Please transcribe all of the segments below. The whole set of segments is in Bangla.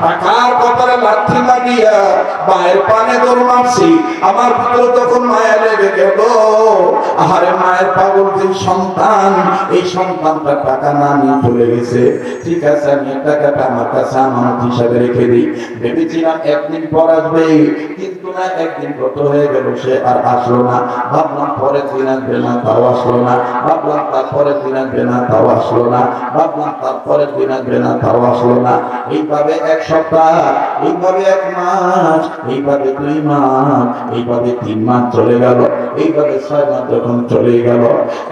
টাকার কপালে লাথি লাগিয়া মায়ের পানে দৌড় মারছি, আমার ভিতরে তখন মায়া লেগে গেল। আহারে মায়ের পাগল যে সন্তান, এই সন্তানটা টাকা না নিয়ে চলে গেছে। ঠিক আছে, আমি টাকাটা আমার কাছে আমানত হিসাবে রেখে দিই। ভেবেছিলাম একদিন পর আসবে, কিন্তু না, একদিন কত হয়ে গেল, সে আর আসলো না। ভাবলাম পরের দিন আসবে না, তাও আসলো না। ভাবলাম তারপরের দিন আসবে না, তাও আসলো না। ভাবলাম তারপরের দিন আসবে না, তাও আসলো না। এইভাবে এক সপ্তাহ, এইভাবে এক মাস, এইভাবে 2 মাস, এইভাবে 3 মাস চলে গেল। এইভাবে 6 মাস যখন চলে গেল,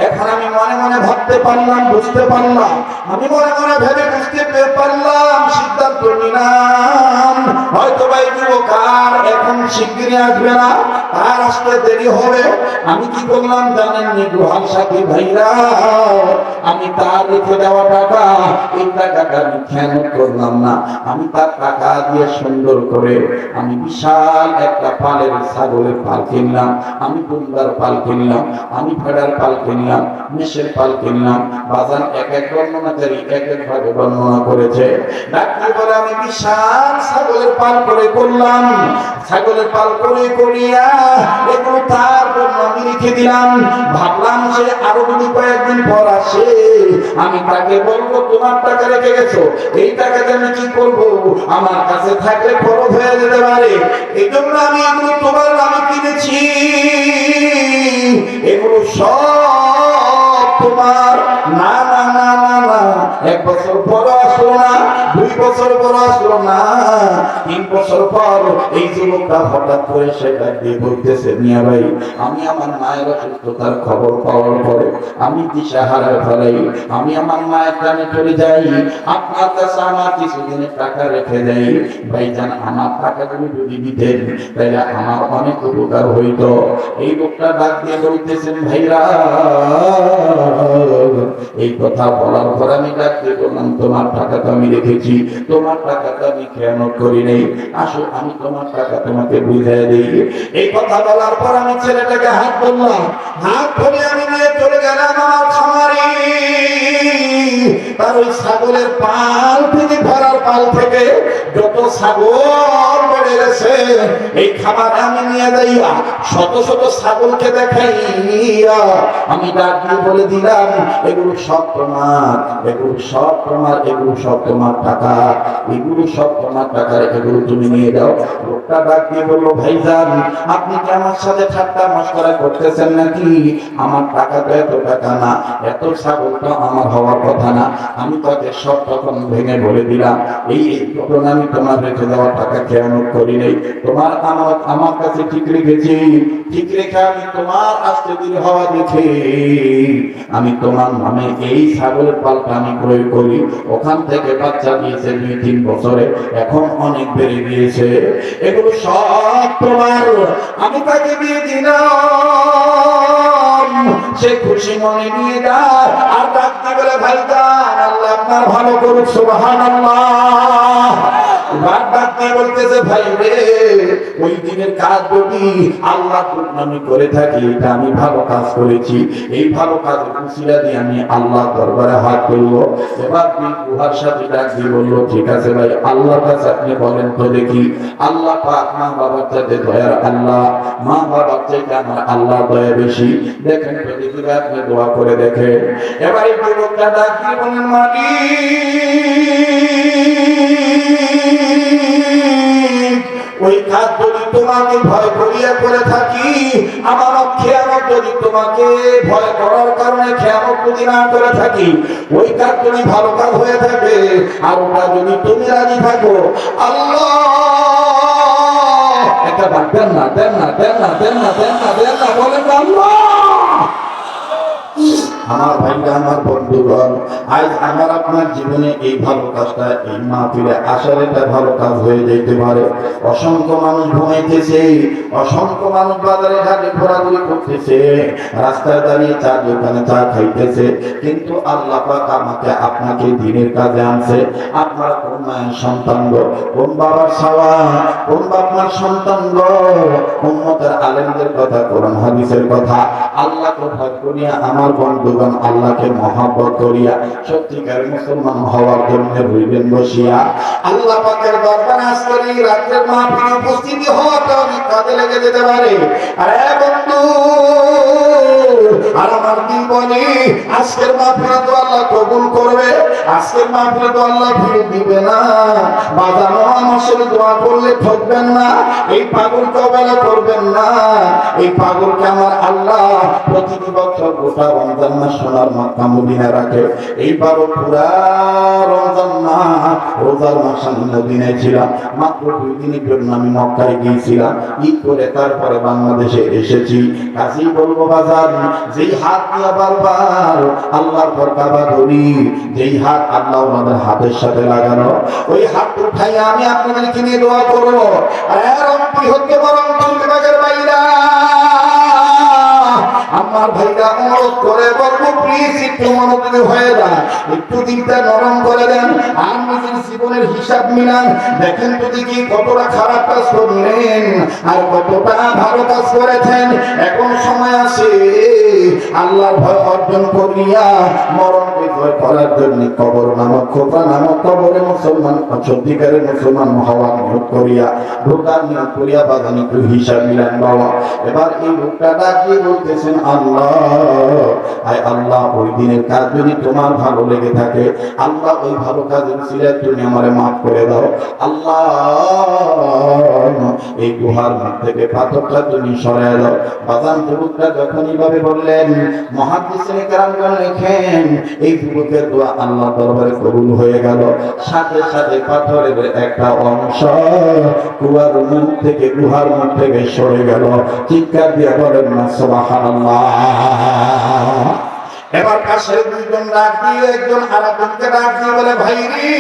এখন আমি মনে মনে ভাবতে পারলাম, বুঝতে পারলাম, আমি মনে মনে ভেবে বুঝতে পারলাম, সিদ্ধান্ত নিলাম হয়তো ভাই যুবকার এখন শিগগিরই আসবে না, আর আসতে দেরি হবে। আমি কি করলাম জানেন নি দুহাল সাথী ভাইরা, আমি তার রেখে দেওয়া টাকা, এই টাকাটা আমি খেয়ানত করলাম না। আমি তার টাকা দিয়ে সুন্দর করে আমি বিশাল একটা পালের ছাগলের পাল কিনলাম, আমি দুম্বার পাল কিনলাম, আমি ভেড়ার পাল কিনলাম, মেষের পাল কিনলাম। বাজার এক এক বর্ণনাকারী এক এক ভাবে বর্ণনা করেছে। ডাক্তার বলে আমি বিশাল ছাগলের পাল করে করলাম, ছাগলের পাল করে করিয়া এগুলো তার জন্য আমি রেখে দিলাম। ভাবলাম যে আরো যদি কয়েকদিন পর আসে, আমি তাকে বলবো তোমার টাকা রেখে গেছো, এই টাকাতে আমি কি করবো, আমার কাছে থাকলে খরচ হয়ে যেতে পারে। এই জন্য আমি এগুলো তোমার নামে কিনেছি, এগুলো সব তোমার। না না না না না, 1 বছর পর আসলো না, 2 বছর পর আসলো না, 3 বছর পর এই যুবকটা হঠাৎ করে সেটা দিয়ে বলতেছে, মিয়া ভাই আমি আমার মায়ের অসুস্থতার খবর পাওয়ার পরে আমি দিশাহারা ফেলাই, আমি আমার মায়ের কানে চলে যাই, আপনার কাছে আমার কিছুদিনের টাকা রেখে দেই। ভাইজান আমার টাকাগুলো যদি দিতেন তাহলে আমার অনেক উপকার হইতো। এই লোকটা ডাক দিয়ে বলতেছেন, ভাইরা এই কথা বলার পর আমি ডাক দিয়ে বললাম, তোমার টাকাটা আমি রেখেছি, তোমার টাকাটা আমি খেয়ানত করি নাই, আসো আমি তোমার টাকা তোমাকে বুঝিয়ে দিই। এই কথা বলার পর আমি ছেলেটাকে হাত ধরলাম, হাত ধরে আমি নিয়ে চলে গেলাম আমার খামারে। তার ওই ছাগলের পাল থেকে, ভরার পাল থেকে যত ছাগল বেড়ে গেছে, এই খামারে আমি নিয়ে যাইয়া শত শত ছাগলকে দেখাইয়া আমি ডাক দিয়ে বলে দিলাম, এগুলো সব তোমার, এগুলো সব তোমার, এগুলো সব তোমার টাকা, এগুলো সব তোমার টাকা, এগুলো তুমি নিয়ে যাও। লোকটা ডাক দিয়ে বললো, ভাইজান আপনি কি আমার সাথে ঠাট্টা মশকরা করতেছেন নাকি? আমার টাকা তো এত টাকা না, এত ছাগল তো আমার হওয়ার কথা না। আমি তাকে সব তখন ভেঙে বলে দিলাম, এই তখন আমি তোমার রেখে দেওয়া টাকা খেয়ানত করি নাই, তোমার আমানত আমার কাছে ঠিক রেখেছি, ঠিক রেখে আমি তোমার আসতে দেরি হওয়া দেখে আমি তোমার নামে এই ছাগলের পালটা আমি ক্রয় করি। ওখান থেকে বাচ্চা দিয়েছে 2-3 বছরে, এখন অনেক বেড়ে গিয়েছে, এগুলো সব তোমার। আমি তাকে দিয়ে দিলাম, সে খুশি মনে নিয়ে যায় আর ডাকতে বলে, ভাইজান আল্লাহ আপনার ভালো করুক, সুবহানাল্লাহ। বলতেছে, ভাই রে ওই দিনের কাজ যদি আল্লাহ নামে করে থাকি, এটা আমি ভালো কাজ করেছি, এই ভালো কাজের উসিলা দিয়ে আমি আল্লাহ দরবারে হাত তুলবো। এবার তুই গুহার সাথে ডাক দিয়ে বললো, ঠিক আছে ভাই, আল্লাহর কাছে আপনি বলেন তো দেখি, আল্লাহ পাক মা বাবার চাইতে দয়ার আল্লাহ, মা বাবার চাইতে আমার আল্লাহ দয়া বেশি, দেখেন তো দেখি আপনি দোয়া করে দেখেন। এবার এই লোকটা ডাক দিয়ে বলেন, ওই কাজ যদি তোমাকে ভয় করিয়া করে থাকি, আমার খেয়ানত যদি তোমাকে ভয় করার কারণে খেয়ানত যদি না করে থাকি, ওই কাজ যদি ভালো কাজ হয়ে থাকে আর ওটা যদি তুমি রাজি থাকো, আল্লাহ একটা দেন না, দেন না, দেন না, দেন না, দেন না, দেন না, বলেন আল্লাহ। আমার ভাইরা, আমার বন্ধুগণ, আজ আমার আপনার জীবনে এই ভালো কাজটা, এই মাহফিলে আসার একটা ভালো কাজ হয়ে যেতে পারে। অসংখ্য মানুষ ঘুমাইতেছে, অসংখ্য মানুষ বাজারে ঘাটে ঘোরাঘুরি করতেছে, রাস্তায় দাঁড়িয়ে চার দোকানে চা খাইতেছে, কিন্তু আল্লাহ পাক আমাকে আপনাকে দিনের কাজে আনছে। আপনার কোন মায়ের সন্তান গো, কোন বাবার ছাওয়া, কোন বাপমার সন্তান গো, উম্মতের আলেমদের কথা, কোরআন হাদিসের কথা, আল্লাহকে ভয় করিয়া আমার বন্ধুগণ আল্লাহকে মহব্বত মহব্বত করিয়া সত্যিকার মুসলমান হওয়ার জন্য হইবেন বসিয়া। আল্লাহ পাকের দরবারে আজকের এই রাতের মাহফিলে উপস্থিতি হওয়াটা অনেক কাজে লেগে যেতে পারে। আরে বন্ধু, আর আমার দিন বলি আজকের মাহফিলে তো আল্লাহ কবুল করবে, আজকের মাহফিলে তো আল্লাহ ফিরে দিবে না। বাজানো আমার সাথে দোয়া করলে ঠকবেন না, এই পাগলকে অবহেলা করবেন না। এই পাগলকে আমার আল্লাহ প্রতিটি বছর গোটা রমজান মাস সোনার মক্কা মদিনায় রাখে। এইবারও পুরা রমজান মাস রোজার মাস আমি মদিনায় ছিলাম। মাত্র 2 দিনের জন্য আমি মক্কায় গিয়েছিলাম, ঈদ করে তারপরে বাংলাদেশে এসেছি। কাজেই বলবো বাজার, যেই হাত দিয়ে বারবার আল্লাহর পর কাবা ধরি, যেই হাত আল্লাহ আমাদের হাতের সাথে লাগানো, ওই হাত উঠাই আমি আপনাদেরকে নিয়ে দোয়া করবো। রব্বি হতে বরং বাগের বাইরা আমার ভাইরা অনুরোধ করে বলবো, প্লিজ একটু মনোযোগী হয়ে যান, একটু দিকটা নরম করে দেন, আর নিজের জীবনের হিসাব মিলান। দেখেন তো দেখি কতটা খারাপ কাজ করলেন আর কতটা ভালো কাজ করেছেন। এখন সময় আছে আল্লাহর ভয় অর্জন করিয়া মরণকে জয় করার জন্য কবর নামক খোপা নামক কবরে মুসলমান সত্যিকারের মুসলমান হওয়ার নিয়োগ করিয়া ঢোকার নিয়োগ করিয়া বাগান একটু হিসাব মিলান বাবা। এবার এই লোকটা ডাকিয়ে বলতেছেন, আল্লাহ আয় আল্লাহ, ওই দিনের কাজ যদি তোমার ভালো লেগে থাকে, আল্লাহ ওই ভালো কাজের উসিলায় তুমি আমারে মাফ করে দাও। আল্লাহ এই গুহার মুখ থেকে পাথরটা তুমি সরায় দাও। বাজান যুবকটা যখন এইভাবে বললেন, মুহাদ্দিসিনে কেরামগণ লেখেন এই যুবকের দোয়া আল্লাহর দরবারে কবুল হয়ে গেল। সাথে সাথে পাথরের একটা অংশ গুহার মুখ থেকে সরে গেল। চিৎকার দিয়ে বলেন না সুবহানাল্লাহ। এবার পাশে দুইজন ডাক দিয়ে একজন আরেকজনকে ডাক দিয়ে বলে, ভাইরি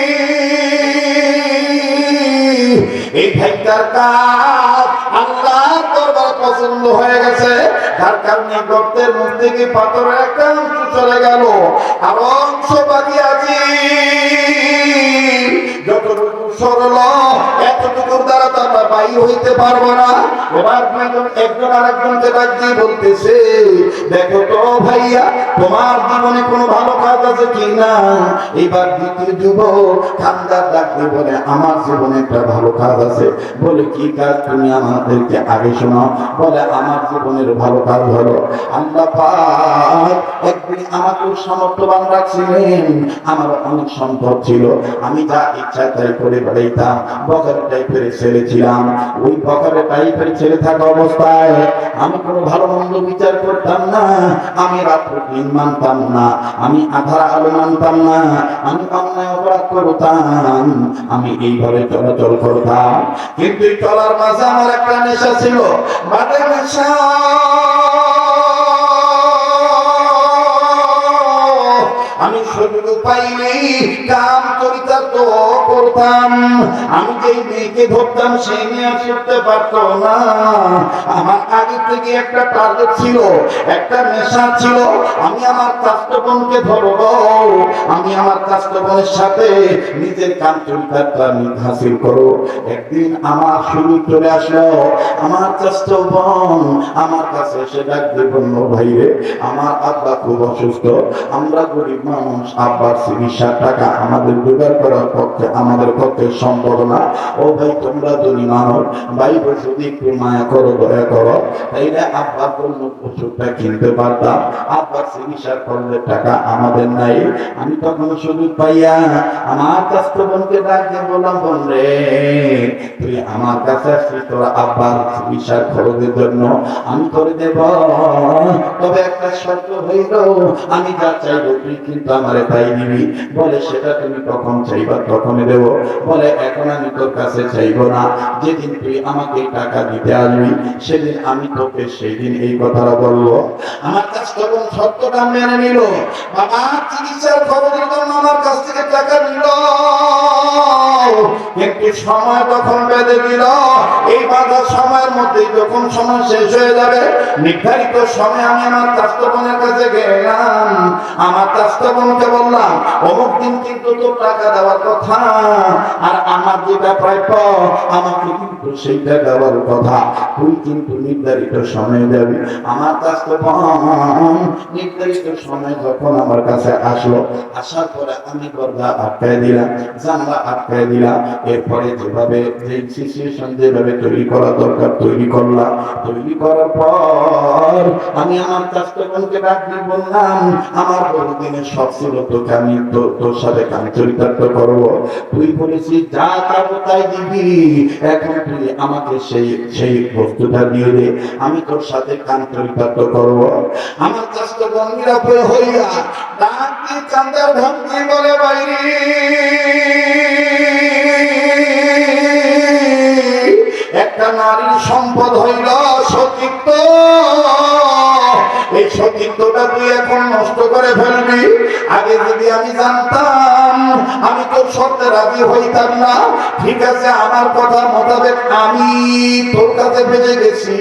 এই ভাইটার কাজ আল্লাহর দরবারে পছন্দ হয়ে গেছে, তার কারণে গর্তের মুখ থেকে পাথরের একটা অংশ চলে গেল, আর অংশ বাকি আছে। যতটুকু সরল এতটুকুর দ্বারা তো আমরা বাইর হইতে পারবো না। এবার একজন আরেকজনকে ডাক দিয়ে বলতেছে, দেখো তো ভাইয়া, তোমার জীবনে কোনো ভালো কাজ আছে কি না? এবার দ্বিতীয় যুবক খানদার ডাক দিয়ে বলে, আমার জীবনে একটা ভালো কাজ আছে। বলে, কি কাজ? তুমি আমাদেরকে আগে শোনাও। বলে, আমার জীবনের ভালো কাজ হলো আল্লাহ পাক একদিন আমাকে সামর্থ্যবান রাখছিলেন, আমার অনেক সম্পদ ছিল, আমি যা ইচ্ছা তাই করে বেড়াইতাম, বকারে টাইপের ছেলে ছিলাম। ওই বকারে টাইপের ছেলে থাকা অবস্থায় আমি কোনো ভালো মন্দ বিচার করতাম না, আমি রাত্র দিন মানতাম না, আমি আধার আলো মানতাম না, আমি অন্যায় অপরাধ করতাম, আমি এইভাবে চলাচল করতাম। কিন্তু এই চলার মাঝে আমার একটা নেশা ছিল, বাটের নেশা। আমি সুযোগ পাইলেই কাম চরিতার্থ করতাম। আমি যেই মেয়েকে ধরতাম সেই মেয়ে ছুটতে পারত না। আমার আগে থেকে একটা টার্গেট ছিল, একটা নেশা ছিল, আমি আমার কাস্তবনকে ধরব, আমি আমার কাস্তবনের সাথে নিজের কাম চরিতার্থ আমি হাসিল করব। একদিন আমার সুযোগ চলে আসলো, আমার কাস্তবন আমার কাছে এসে ডাক দিয়ে বলল, ভাইরে আমার আব্বা খুব অসুস্থ, আমরা গরিব মানুষ, আব্বার চিকিৎসার টাকা আমাদের জোগাড় করার পক্ষে আমাদের পক্ষে সম্ভব না। ও ভাই, তোমরা যদি মানুষ ভাই যদি একটু মায়া করো, দয়া করো, তাইলে আব্বার জন্য ওষুধটা কিনতে পারতাম, আব্বার চিকিৎসার খরচের টাকা আমাদের নাই। আমি তখন সুযোগ পাইয়া আমার কাস্তবনকে ডাক দিয়ে বললাম, বোন রে, তুই আমার কাছে আসছিস তোর আব্বার চিকিৎসার খরচের জন্য, আমি করে দেব, তবে একটা শর্ত হইল, আমি যা চাইবো তুই কিন্তু আমারে তাই দিবি। বলে, সেটা তুমি কখন চাইবা তখনই দেব। বলে, এখন আমি তোর কাছে চাইবো না, যেদিন তুই আমাকে টাকা দিতে আসবি সেদিন আমি তোকে সেই দিন এই কথাটা বলবো। আমার কাছ থেকে সত্যটা মেনে নিল, বাবা চিকিৎসার খরচের জন্য আমার কাছ থেকে টাকা নিল, কিন্তু সময় তখন বেঁধে দিল। এই বাধা সময়ের মধ্যে যখন সময় শেষ হয়ে যাবে, নির্ধারিত সময় আমি আমার কাস্তবনের কাছে গেলাম, আমার কাস্তবনকে বললাম, অমুক দিন কিন্তু তোর টাকা দেওয়ার কথা, আর আমার যেটা প্রাপ্য আমাকে কিন্তু সেইটা দেওয়ার কথা। তুই কিন্তু নির্ধারিত সময় দেবি। আমার কাছে নির্ধারিত সময় যখন আমার কাছে আসলো, আসার পরে আমি দরজা আটকায় দিলাম, জানলা আটকায় দিলাম। এরপরে যেভাবে যে সিচুয়েশন যেভাবে তৈরি করা দরকার তৈরি করলাম। তৈরি করার পর আমি আমার কাস্টমারকে ডাক দিয়ে বললাম, আমার বহুদিনের শখ ছিল তোকে আমি তোর সাথে কাম চরিতার্থ করবো। তুই বলেছিস যা চাবো তাই দিবি, এখন তুই আমাকে সেই বস্তুটা দিয়ে দে, আমি তোর সাথে কাম চরিতার্থ করবো। আমার কাস্টমাররা হইয়া ডাক দিয়ে কান্দার ধমকি বলে, বাইরে একটা নারীর সম্পদ হইল সতীত্ব, এই সতীত্বটা তুই এখন নষ্ট করে ফেলবি। আগে যদি আমি জানতাম আমি তোর শর্তে রাজি হইতাম না। ঠিক আছে, আমার কথা মোতাবেক আমি তোর কাছে বেঁচে গেছি।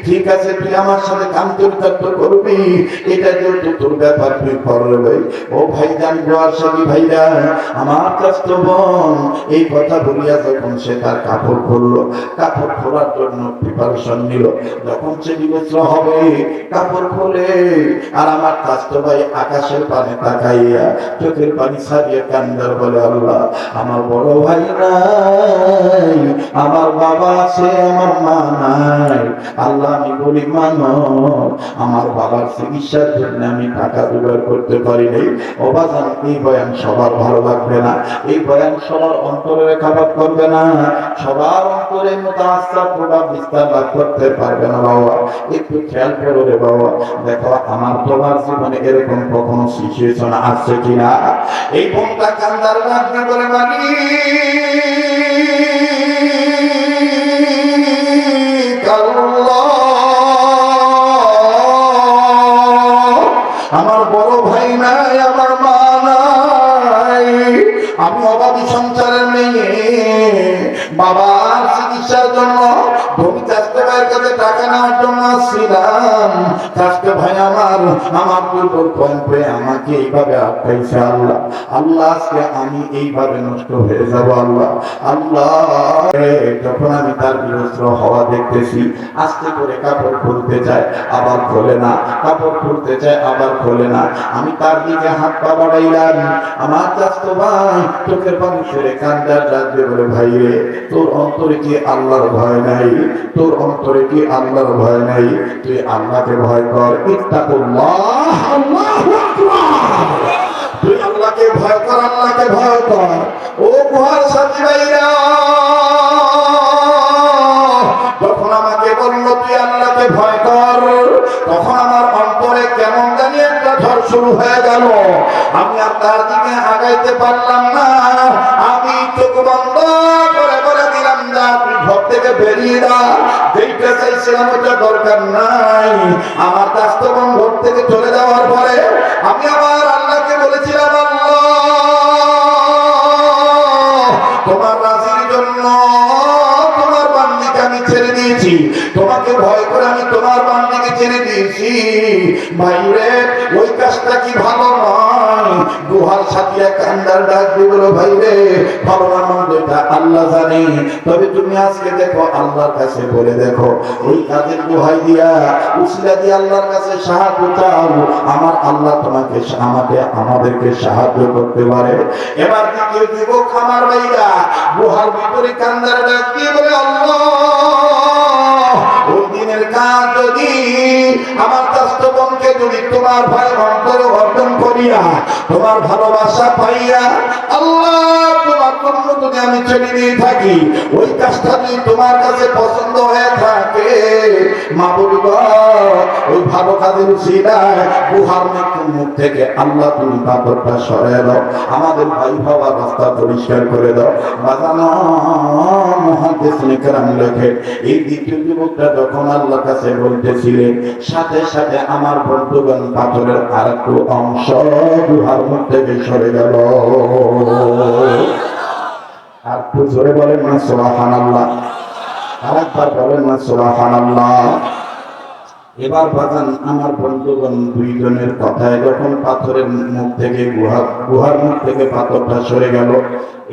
ঠিক আছে, তুই আমার সাথে কাম চরিতার্থ করবি, এটা যেহেতু তোর ব্যাপার তুই করবে। ও ভাইজান, গোয়াশালী ভাইরা, আমার কাস্ত বোন এই কথা বলিয়া যখন সে তার কাপড় খুললো, কাপড় খোলার জন্য প্রিপারেশন নিল, যখন সে বিবেচনা হবে কাপড় খোলে, আর আমার কাস্ত ভাই আকাশের পানে তাকাইয়া চোখের পানি ছাড়িয়ে কান্দার বলে, আল্লাহ আমার বড় ভাই নাই, আমার বাবা আছে, আমার মা নাই। আল্লাহ আমি বলি মানো, আমার বাবার চিকিৎসার জন্য আমি টাকা জোগাড় করতে পারি নাই। অবাজান, এই বয়ান সবার ভালো লাগবে না, এই বয়ান সবার অন্তরে রেখাপাত করবে না, সবার অন্তরে মুতাআসসার প্রভাব বিস্তার লাভ করতে পারবে না। বাবা একটু খেয়াল করো রে বাবা, দেখো আমার তোমার জীবনে এরকম কখনো সিচুয়েশন আসছে কিনা। এই বোনটা কান্দার লাগবে বলে মানি আমার বড় ভাই নাই, আমার মা নাই, আমি অভাবী সংসারের মেয়ে। বাবার চিকিৎসার জন্য ধনী চাষতে ভাইয়ের কাছে টাকা নেওয়ার জন্য আসছিলাম। চাষতে ভাই আমার দুর্বল পয়েন্টে আমাকে এইভাবে আটকাইছে। আল্লাহ আল্লাহ, আজকে আমি এইভাবে নষ্ট হয়ে যাব। আল্লাহ আল্লাহ, যখন আমি তার বিরস্ত্র হওয়া দেখতেছি, আস্তে করে কাপড় খুলতে চায় আবার খোলে না, কাপড় খুলতে চায় আবার খোলে না। আমি তার দিকে হাত পা বাড়াইলাম। আমার চাচতো ভাই চোখের পানি ছেড়ে কান্দার রাখবে বলে, ভাই রে, তোর অন্তরে কি আল্লাহর ভয় নাই? তোর অন্তরে কি আল্লাহর ভয় নাই? তুই আল্লাহকে ভয় কর। ইত্তাকুল্লাহ, আল্লাহু আকবার। তুই আল্লাহকে ভয় কর, আল্লাহকে ভয় কর। ও গুহার সাথী ভাইরা, যখন আমাকে বলল তুই আল্লাহকে ভয় কর, তখন আমার অন্তরে কেমন জানি একটা ঝড় শুরু হয়ে গেল। আমি আর তার দিকে আগাইতে পারলাম না। আমি চোখ বন্ধ করে বলে দিলাম, যা তুই ঘর থেকে বেরিয়ে যা, যেইটা চাইছিলাম ওটা দরকার নাই। আমার কাস্তবন ঘর থেকে চলে যাওয়ার পরে আমি আবার আল্লাহকে বলেছিলাম, আল্লাহ তোমার রাজির জন্য তোমার বান্দিকে আমি ছেড়ে দিয়েছি, তোমাকে ভয় করে আমি তোমার বান্দিকে ছেড়ে দিয়েছি। ভাইরে, ওই কাজটা কি ভালো নয়? গুহার সাথিয়া কান্দার ডাক দিয়ে বলো, ভাইরে ভালো না মন্দ এটা আল্লাহ জানে। তবে তুমি আজকে দেখো আল্লাহর কাছে বলে দেখো, এই কাজের গুহাই দিয়া উসিলা দিয়ে আল্লাহর কাছে সাহায্য চাও, আমার আল্লাহ তোমাকে আমাদেরকে সাহায্য করতে পারে। এবার দ্বিতীয় যুবক আমার ভাইরা গুহার ভিতরে কান্দার ডাক দিয়ে বলে, আল্লাহ ওই দিনের কাজ যদি আমার কাস্তবনকে যদি তোমার ভয় অন্তরে অর্জন করিয়া তোমার ভালোবাসা পাইয়া আল্লাহ তোমার জন্য যদি আমি ছেড়ে দিয়ে থাকি, ওই কাজটা যদি তোমার কাছে পছন্দ হয়ে থাকে, মাবুদ ওই ভালো কাজের উসিলায় গুহার মৃত্যুর মুখ থেকে আল্লাহ তুমি পাথরটা সরাই দাও, আমাদের ভাই হওয়ার রাস্তা পরিষ্কার করে দাও। বাজানো মুহাদ্দিসিনে কেরাম লেখে, এই দ্বিতীয় যুবকটা যখন আল্লাহর কাছে বলতেছিলেন, সাথে সাথে আমার বন্ধুগণ পাথরের আরেকটু অংশ গুহার মুখ থেকে সরে গেল। আর একটু জোরে বলেন না সুবহানাল্লাহ, আরেকবার বলেন না সুবহানাল্লাহ। এবার বাজান আমার বন্ধুগণ দুইজনের কথায় যখন পাথরের মুখ থেকে গুহার মুখ থেকে পাথরটা সরে গেল,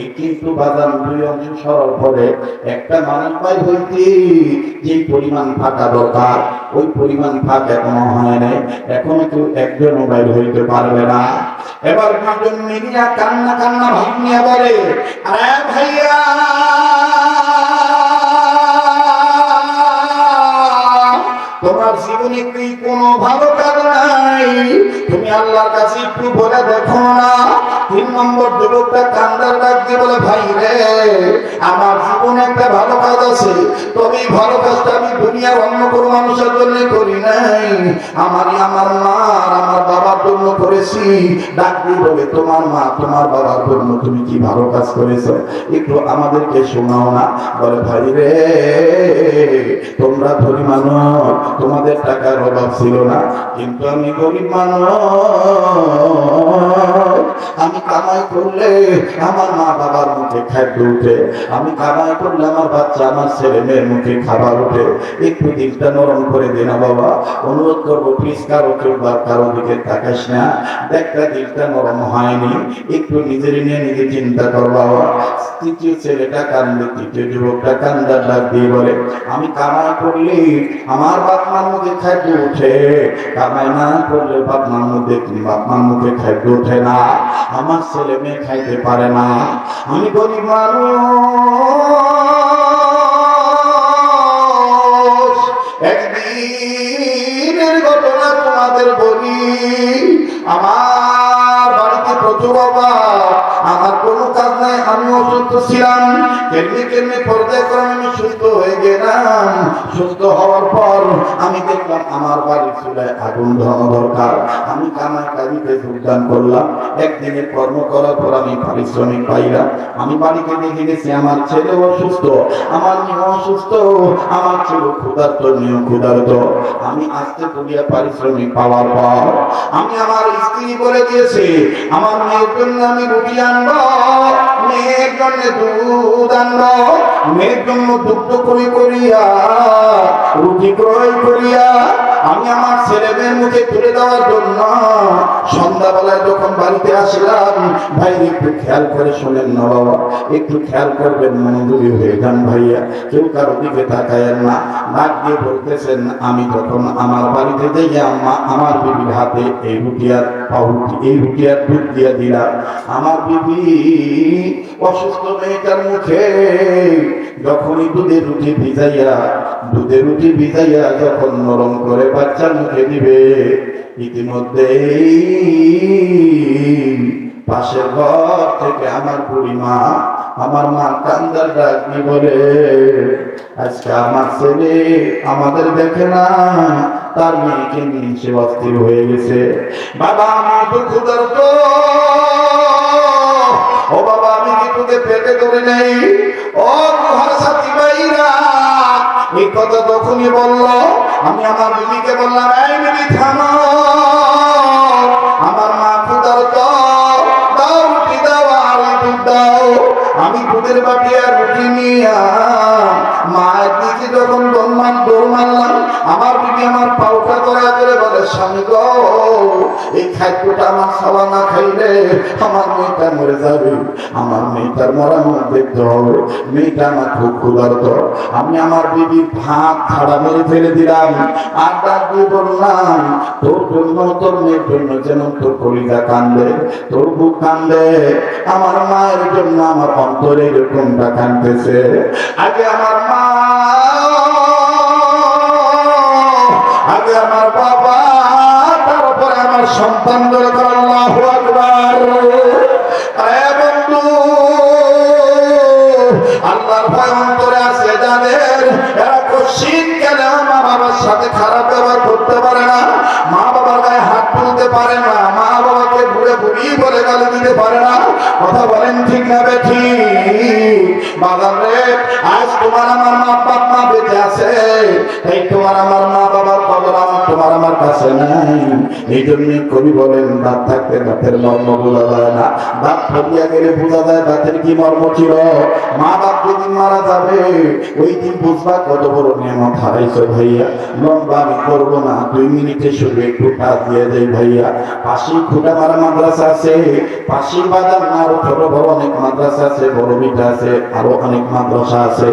এই কিন্তু বাজান দুই অংশ সরার পরে একটা মানুষ পাই হইতে যে পরিমাণ ফাঁকা দরকার ওই পরিমাণ ফাঁক এখনো হয় নাই, এখনো কেউ একজন মোবাইল হইতে পারবে না। এবার দুজন মিলিয়া কান্না কান্না ভাব নিয়ে বলে, আরে ভাইয়া তোমার জীবনে কি কোনো ভালো কাজ নাই? তুমি আল্লাহর কাছে একটু বলে দেখো না। 3 নম্বর যুবকটা কান্দার ডাক দিয়ে বলে, ভাই রে আমার জীবনে একটা ভালো কাজ আছে, তবে এই ভালো কাজটা আমি দুনিয়ার অন্য কোনো মানুষের জন্য করি নাই, আমার মা আর আমার বাবার জন্য করেছি। ডাক দিয়ে বলে, তোমার মা তোমার বাবার জন্য তুমি কি ভালো কাজ করেছো একটু আমাদেরকে শোনাও না। বলে, ভাই রে তোমরা ধনী মানুষ, তোমাদের টাকার অভাব ছিল না, কিন্তু আমি গরিব মানুষ, আমি কামাই করলে আমার মা বাবার মুখে খাদ্য উঠে, আমি কামাই করলে আমার বাচ্চা আমার ছেলে মেয়ের মুখে খাবার উঠে, একটু দিকটা নরম করে দে না বাবা, অনুরোধ করবো প্লিজ, কারো দিকে তাকাস না, দেখটা দিকটা নরম হয়নি, একটু নিজের নিয়ে নিজে চিন্তা কর বাবা। তৃতীয় ছেলেটা কান্দে, তৃতীয় যুবকটা কান্দার ডাক দিয়ে বলে, আমি কামাই করলে আমার বাপমার মুখে খাদ্য উঠে, কামাই না করলে বাপমার মুখে খাদ্য ওঠে না, আমার ছেলে মেয়ে খাইতে পারে না, আমি গরিব মানুষ। একদিনের ঘটনা তোমাদের বলি, আমার বাড়িতে প্রচুর অভাব, আমার কোনো কাজ নাই, আমি অসুস্থ ছিলাম, কেমনি পর্যায়ক্রমে আমি সুস্থ হয়ে গেলাম। সুস্থ হওয়ার পর আমি দেখলাম আমার বাড়ির চুলায় আগুন ধরানো দরকার, আমি কামাই কাজীতে যোগদান করলাম। একদিনের কর্ম করার পর আমি পারিশ্রমিক পাইলাম, আমি বাড়িতে দেখে গেছি আমার ছেলে অসুস্থ, আমার মেয়ে অসুস্থ, আমার ছেলে ক্ষুধার্ত, মেয়ে ক্ষুধার্ত। আমি আস্তে করিয়া পারিশ্রমিক পাওয়ার পর আমি আমার স্ত্রী বলে দিয়েছি, আমার মেয়ের জন্য আমি রুটি আনবো, মেয়ের জন্য দুধ আনবো, মেয়ের জন্য দুগ্ধ করিয়া রুটি ক্রয় করিয়া আমি আমার ছেলে মেয়ের মুখে তুলে দেওয়ার জন্য সন্ধ্যাবেলায় যখন বাড়িতে আসলাম, ভাই একটু খেয়াল করে শোনেন না বাবা, একটু খেয়াল করবেন, মনোযোগী হয়ে যান ভাইয়া, কেউ কারো দিকে তাকায়েন না। ডাক দিয়ে বলতেছেন, আমি যখন আমার বাড়িতে যাই আমার বিবির হাতে এই রুটি আর দুধ দিয়া দিলাম, আমার বিবি অসুস্থ মেয়েটার মুখে যখনই দুধের রুটি ভিজাইয়া যখন নরম করে বাচ্চার মুখে দিবে, ইতিমধ্যে পাশের ঘর থেকে আমার বুড়ি মা, আমার মা কান্দার ডাক দিয়ে বলে, আজকে আমার ছেলে আমাদের দেখে না, তার মেয়েকে নিয়ে সে অস্থির হয়ে গেছে। বাবা আমি তো ক্ষুধার্ত, ও বাবা আমি কি তোকে পেটে ধরে নেই? ও গুহার সাথী ভাইরা, এই কথা তখনই বলল, আমি আমার বিবিকে বললাম, এই বিবি থামো, আমার মা ক্ষুধার্ত, দাও রুটি দাও আর দুধ দাও। আমি দুধের বাটি আর রুটি নিয়ে মায়ের দিকে যখন দৌড় মারলাম, আমার বিবি আমার পাউটা করে বলে, স্বামী গো এই খাদ্যটা আমার খাওয়া না খাইলে আমার মেয়েটা মরে যাবে, আমার মেয়েটার মরানো দেখতে হবে, মেয়েটা আমার খুব ক্ষুধার্ত। আমি আমার বিবির ভাত ছাড়া মেরে ফেলে দিলাম, আর ডাক দিয়ে বললাম, তোর জন্য তোর মেয়ের জন্য যেন তোর কলিজা কান্দে, তোর বুক কান্দে, আমার মায়ের জন্য আমার অন্তরে এরকমটা কান্দতেছে। আগে আমার মা, আগে আমার বাবা, তারপরে আমার সন্তান। আল্লাহু আকবার। আরে বন্ধু, আল্লাহর ভয় অন্তরে আছে যাদের, এরা কশিন কেন মা বাবার সাথে খারাপ ব্যবহার করতে পারে না, মা বাবার গায়ে হাত তুলতে পারে না, মা বাবাকে বুড়ি বলে গালি দিতে পারে না। কথা বলেন ঠিক না বেঠিক? বাজার রে, আজ তোমার আমার মা বেঁচে আছে, এই তোমার আমার মা বাবার কবর তোমার আমার কাছে আছে নাই। এই জন্য কবি বলেন দাঁত থাকতে দাঁতের মর্ম বোঝা যায় না, দাঁত ফলিয়া গেলে বোঝা যায় দাঁতের কি মর্ম ছিল। মা বাপ যেদিন মারা যাবে ওই দিন বুঝবা কত বড় নিয়ামত হারাইছো ভাইয়া। লম্বা আমি করবো না, 2 মিনিটে শুধু একটু কাজ দিয়ে যাই ভাইয়া। পাশেই খুঁটা মারা মাদ্রাসা আছে, পাশেই বাজার না আরো ছোট বড় অনেক মাদ্রাসা আছে, বড় বিটা আছে, আরো অনেক মাদ্রাসা আছে।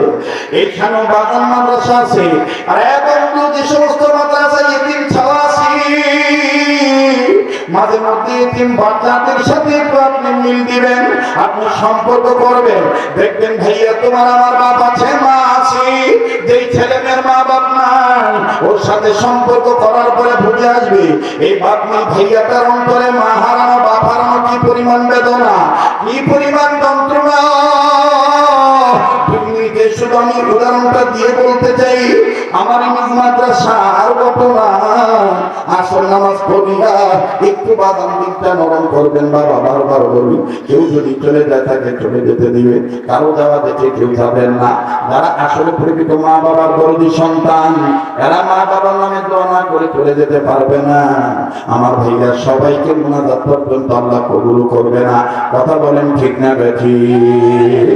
এইখানেও বাগান মাদ্রাসা আছে। আর এখন যে সমস্ত মাদ্রাসা ইতিম ছাওয়া আছে, মাঝে মধ্যে ইতিম বাচ্চাদের সাথে একটু আপনি মিল দিবেন, আপনি সম্পর্ক করবেন, দেখবেন ভাইয়া তোমার আমার বাপ আছে, মা আছে। যেই ছেলে মেয়ের মা বাপ নাই ওর সাথে সম্পর্ক করার পরে বুঝে আসবে এই বাপ নেই ভাইয়াটার অন্তরে মা হারানো বাপ হারানো কি পরিমাণ বেদনা, কি পরিমাণ যন্ত্রণা। শুধু আমি উদাহরণটা দিয়ে বলতে চাই, আমার নিজ মাদ্রাসার ঘটনা। আসর নামাজ পড়িয়া একটু বাদাম দিকটা নরম করবেন বাবা, বারবার বলি। কেউ যদি চলে যায় তাকে চলে যেতে দিবে, কারো যাওয়া দেখে কেউ যাবেন না। যারা আসলে পরিচিত মা বাবার দরদি সন্তান, এরা মা বাবার নামে দোয়া না করে চলে যেতে পারবে না। আমার ভাইরা সবাইকে মুনাজাত পর্যন্ত আল্লাহ কবুল করবে না। কথা বলেন ঠিক না বেঠিক?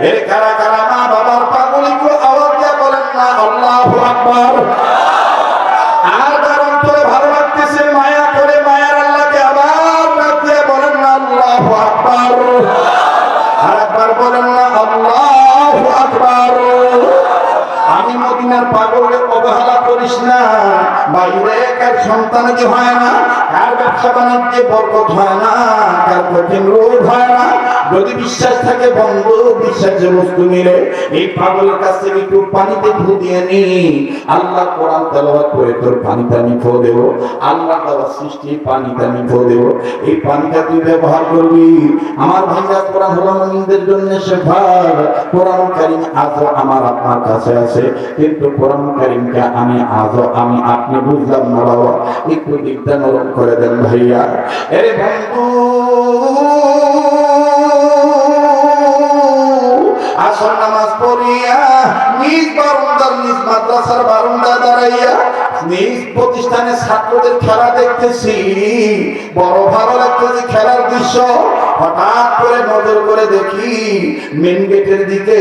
এর কারা কারা মা বাবার পাগলি করে আওয়াজ দিয়ে বলেন না আল্লাহু আকবার। আর যার অন্তরে ভালো লাগতেছে মায়া করে মায়ার আল্লাহকে আবার ডাক দিয়ে বলেন না আল্লাহু আকবার। আর একবার বলেন না আল্লাহু আকবার। আমি মদিনার পাগলকে অবহেলা করিস না। বাইরে কার সন্তান কি হয় না, কার ব্যবসা বাণিজ্যে বরকত হয় না, কার কঠিন রোগ হয় না। যদি বিশ্বাস থাকে বন্ধু, বিশ্বাসের বস্তু মিলে এই পাগলের কাছ থেকে একটু পানিতে ধু দিয়ে নি। আল্লাহ কোরআন তেলাওয়াত করে তোর পানিটা আমি খো দেব, আল্লাহ দেওয়া সৃষ্টি পানিটা আমি খো দেব। এই পানিটা তুই ব্যবহার করবি। আমার ভাইরা কোরআন হলো মুমিনদের জন্য শেফা। কোরআন কারীম আজও আমার আপনার কাছে আছে, কিন্তু কোরআন কারীমকে আমি আপনি বুঝলাম না বাবা, একটু দিকটা নরম করে দেন ভাইয়া। এরে বন্ধু, আসর নামাজ পড়িয়া নিজ বারান্দার নিজ মাদ্রাসার বারান্দায় দাঁড়াইয়া নিজ প্রতিষ্ঠানের ছাত্রদের খেলা দেখতেছি, বড় ভালো লাগতেছে খেলার দৃশ্য। হঠাৎ করে নজর করে দেখি মেন গেটের দিকে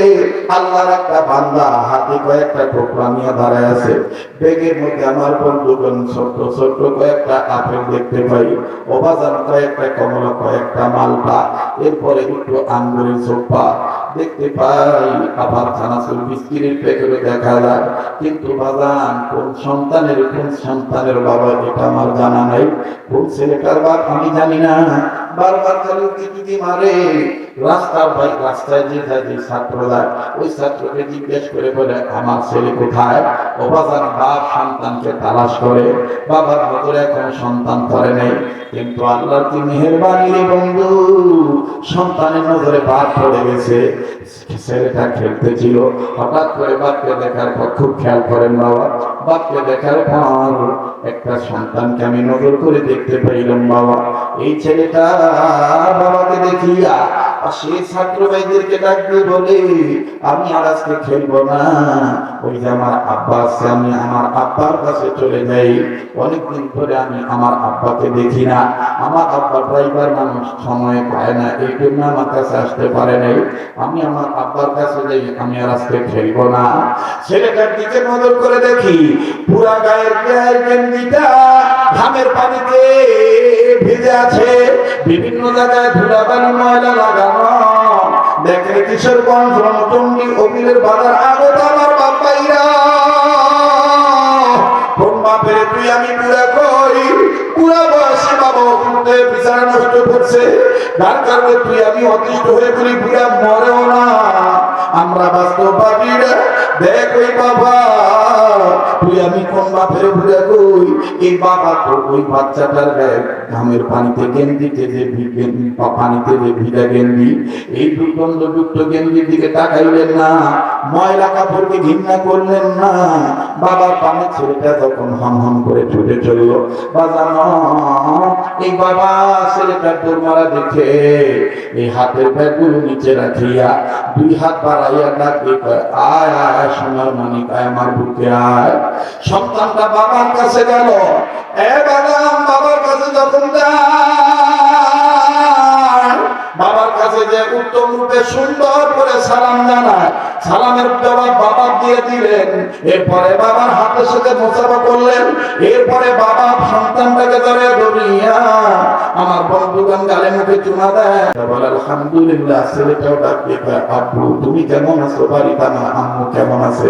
আল্লাহর একটা বান্দা হাতে কয়েকটা টুকরা নিয়ে দাঁড়ায় আছে। ব্যাগের মধ্যে আমার বন্ধুগণ ছোট্ট ছোট্ট কয়েকটা আপেল দেখতে পাই, অবাজান কয়েকটা কমলা, কয়েকটা মালটা, এরপরে একটু আঙ্গুরের চোপা দেখতে পাই, আবার চানাচুর বিস্কিটের প্যাকেটে দেখা যায়। কিন্তু বাজান কোন সন্তানের বাবা এটা আমার জানা নাই, কোন ছেলেটার বাপ আমি জানি না। বারবার খালি উঁকি মারে। রাস্তায় যে ছাত্ররা, ওই ছাত্রকে জিজ্ঞেস করে বলে আমার ছেলে কোথায়। বাবার বাপ সন্তানকে তালাশ করে, বাবার নজরে এখন সন্তান করে নেই। কিন্তু আল্লাহর কি মেহেরবানি রে বন্ধু, সন্তানের নজরে বাপ পড়ে গেছে। ছেলেটা খেলতে ছিল, হঠাৎ করে বাপকে দেখার পর, খুব খেয়াল করেন বাবা, বাপকে দেখার পর একটা সন্তানকে আমি নজর করে দেখতে পাইলাম বাবা। এই ছেলেটা বাবাকে দেখিয়া সে ছাত্র ভাইদেরকে ডাক দিয়ে বলে আমি আর আজকে খেলবো না, ওই যে আমার আব্বা আছে, আমি আমার আব্বার কাছে চলে যাই। অনেকদিন ধরে আমি আমার আব্বাকে দেখি না, আমার আব্বা ড্রাইভার মানুষ, সময় পায় না, এই জন্য আমার কাছে আসতে পারে নাই। আমি আমার আব্বার কাছে যাই, আমি আর আজকে খেলবো না। ছেলেটার দিকে নজর করে দেখি পুরা গায়ের গেঞ্জিটা ঘামের পানিতে ভিজে আছে, বিভিন্ন জায়গায় ধুলাবালি ময়লা লাগানো। দেখে কিশোরগঞ্জ রণচণ্ডী অবিলের বাজার আগত আমার বাপ্পাইরা। কোন বাপের তুই আমি পুরা কই, পুরা বয়সে বাবা অসুস্থ বিচার নষ্ট করছে, যার কারণে তুই আমি অতিষ্ঠ হয়ে বলি পুরা মরেও না। আমরা বাস্তববাদীরা দেখ ওই বাবা তুই আমি কোন বাপের ভুলে কই, এই বাবা তো ওই বাচ্চাটার গায়ে ঘামের পানিতে গেঞ্জিতে যে পানিতে যে ভিজা গেঞ্জি, এই দুর্গন্ধযুক্ত গেঞ্জির দিকে তাকাইলেন না, ময়লা কাপড়কে ঘৃণা করলেন না। বাবার পানি ছেলেটা তখন হম হম করে ছুটে চলল। বাজানো এই বাবা ছেলেটার দৌড় মারা দেখে এই হাতের ব্যাগগুলো নিচে রাখিয়া 2 হাত বাড়াইয়া ডাকে আয় আয় আয় সোনার মানিক আয় আমার বুকে আয়। সন্তানটা বাবার কাছে গেল, এ বাদাম বাবার কাছে যখন যায়, বাবার কাছে যে উত্তম রূপে সুন্দর করে সালাম জানায়, সালামের জবাব বাবা দিয়ে দিলেন। এরপরে বাবার হাতের সাথে মুসাফা করলেন। এরপরে বাবা সন্তানটাকে ধরে ধরিয়া আমার বন্ধুগণ গালে মুখে চুমা দেয়, বলে আলহামদুলিল্লাহ। ছেলেটাও ডাক দিয়ে কয়, আব্বু তুমি কেমন আছো? বাড়িতে আমার আম্মু কেমন আছে?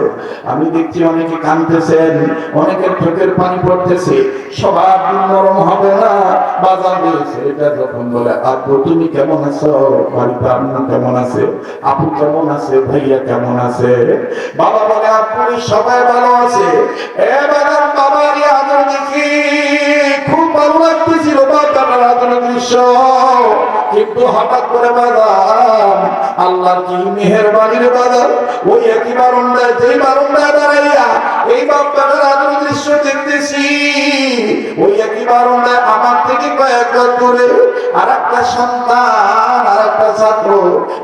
আমি দেখছি অনেকে কাঁদতেছেন, অনেকের চোখের পানি পড়তেছে, সবার দিন নরম হবে না। বাজার দিয়ে ছেলেটা যখন বলে, আব্বু তুমি কেমন আছো? বাড়িতে আম্মু কেমন আছে? আপু কেমন আছে? ভাইয়া কেমন আছে? বাবা বলে, আপু সবাই ভালো আছে। এবার বাবারই আদর দেখি খুব ভালো লাগতেছিল, বাবার আদরের দৃশ্য। কিন্তু হঠাৎ করে বাদাম আল্লাহর কি মেহেরবানির বাদাম, ওই একই বারান্দায় যেই বারান্দায় দাঁড়াইয়া এই বাবার আদরের দৃশ্য দেখতেছি, ওই একই বারান্দায় আমার থেকে কয়েক বছর দূরে আর একটা সন্তান, আর একটা ছাত্র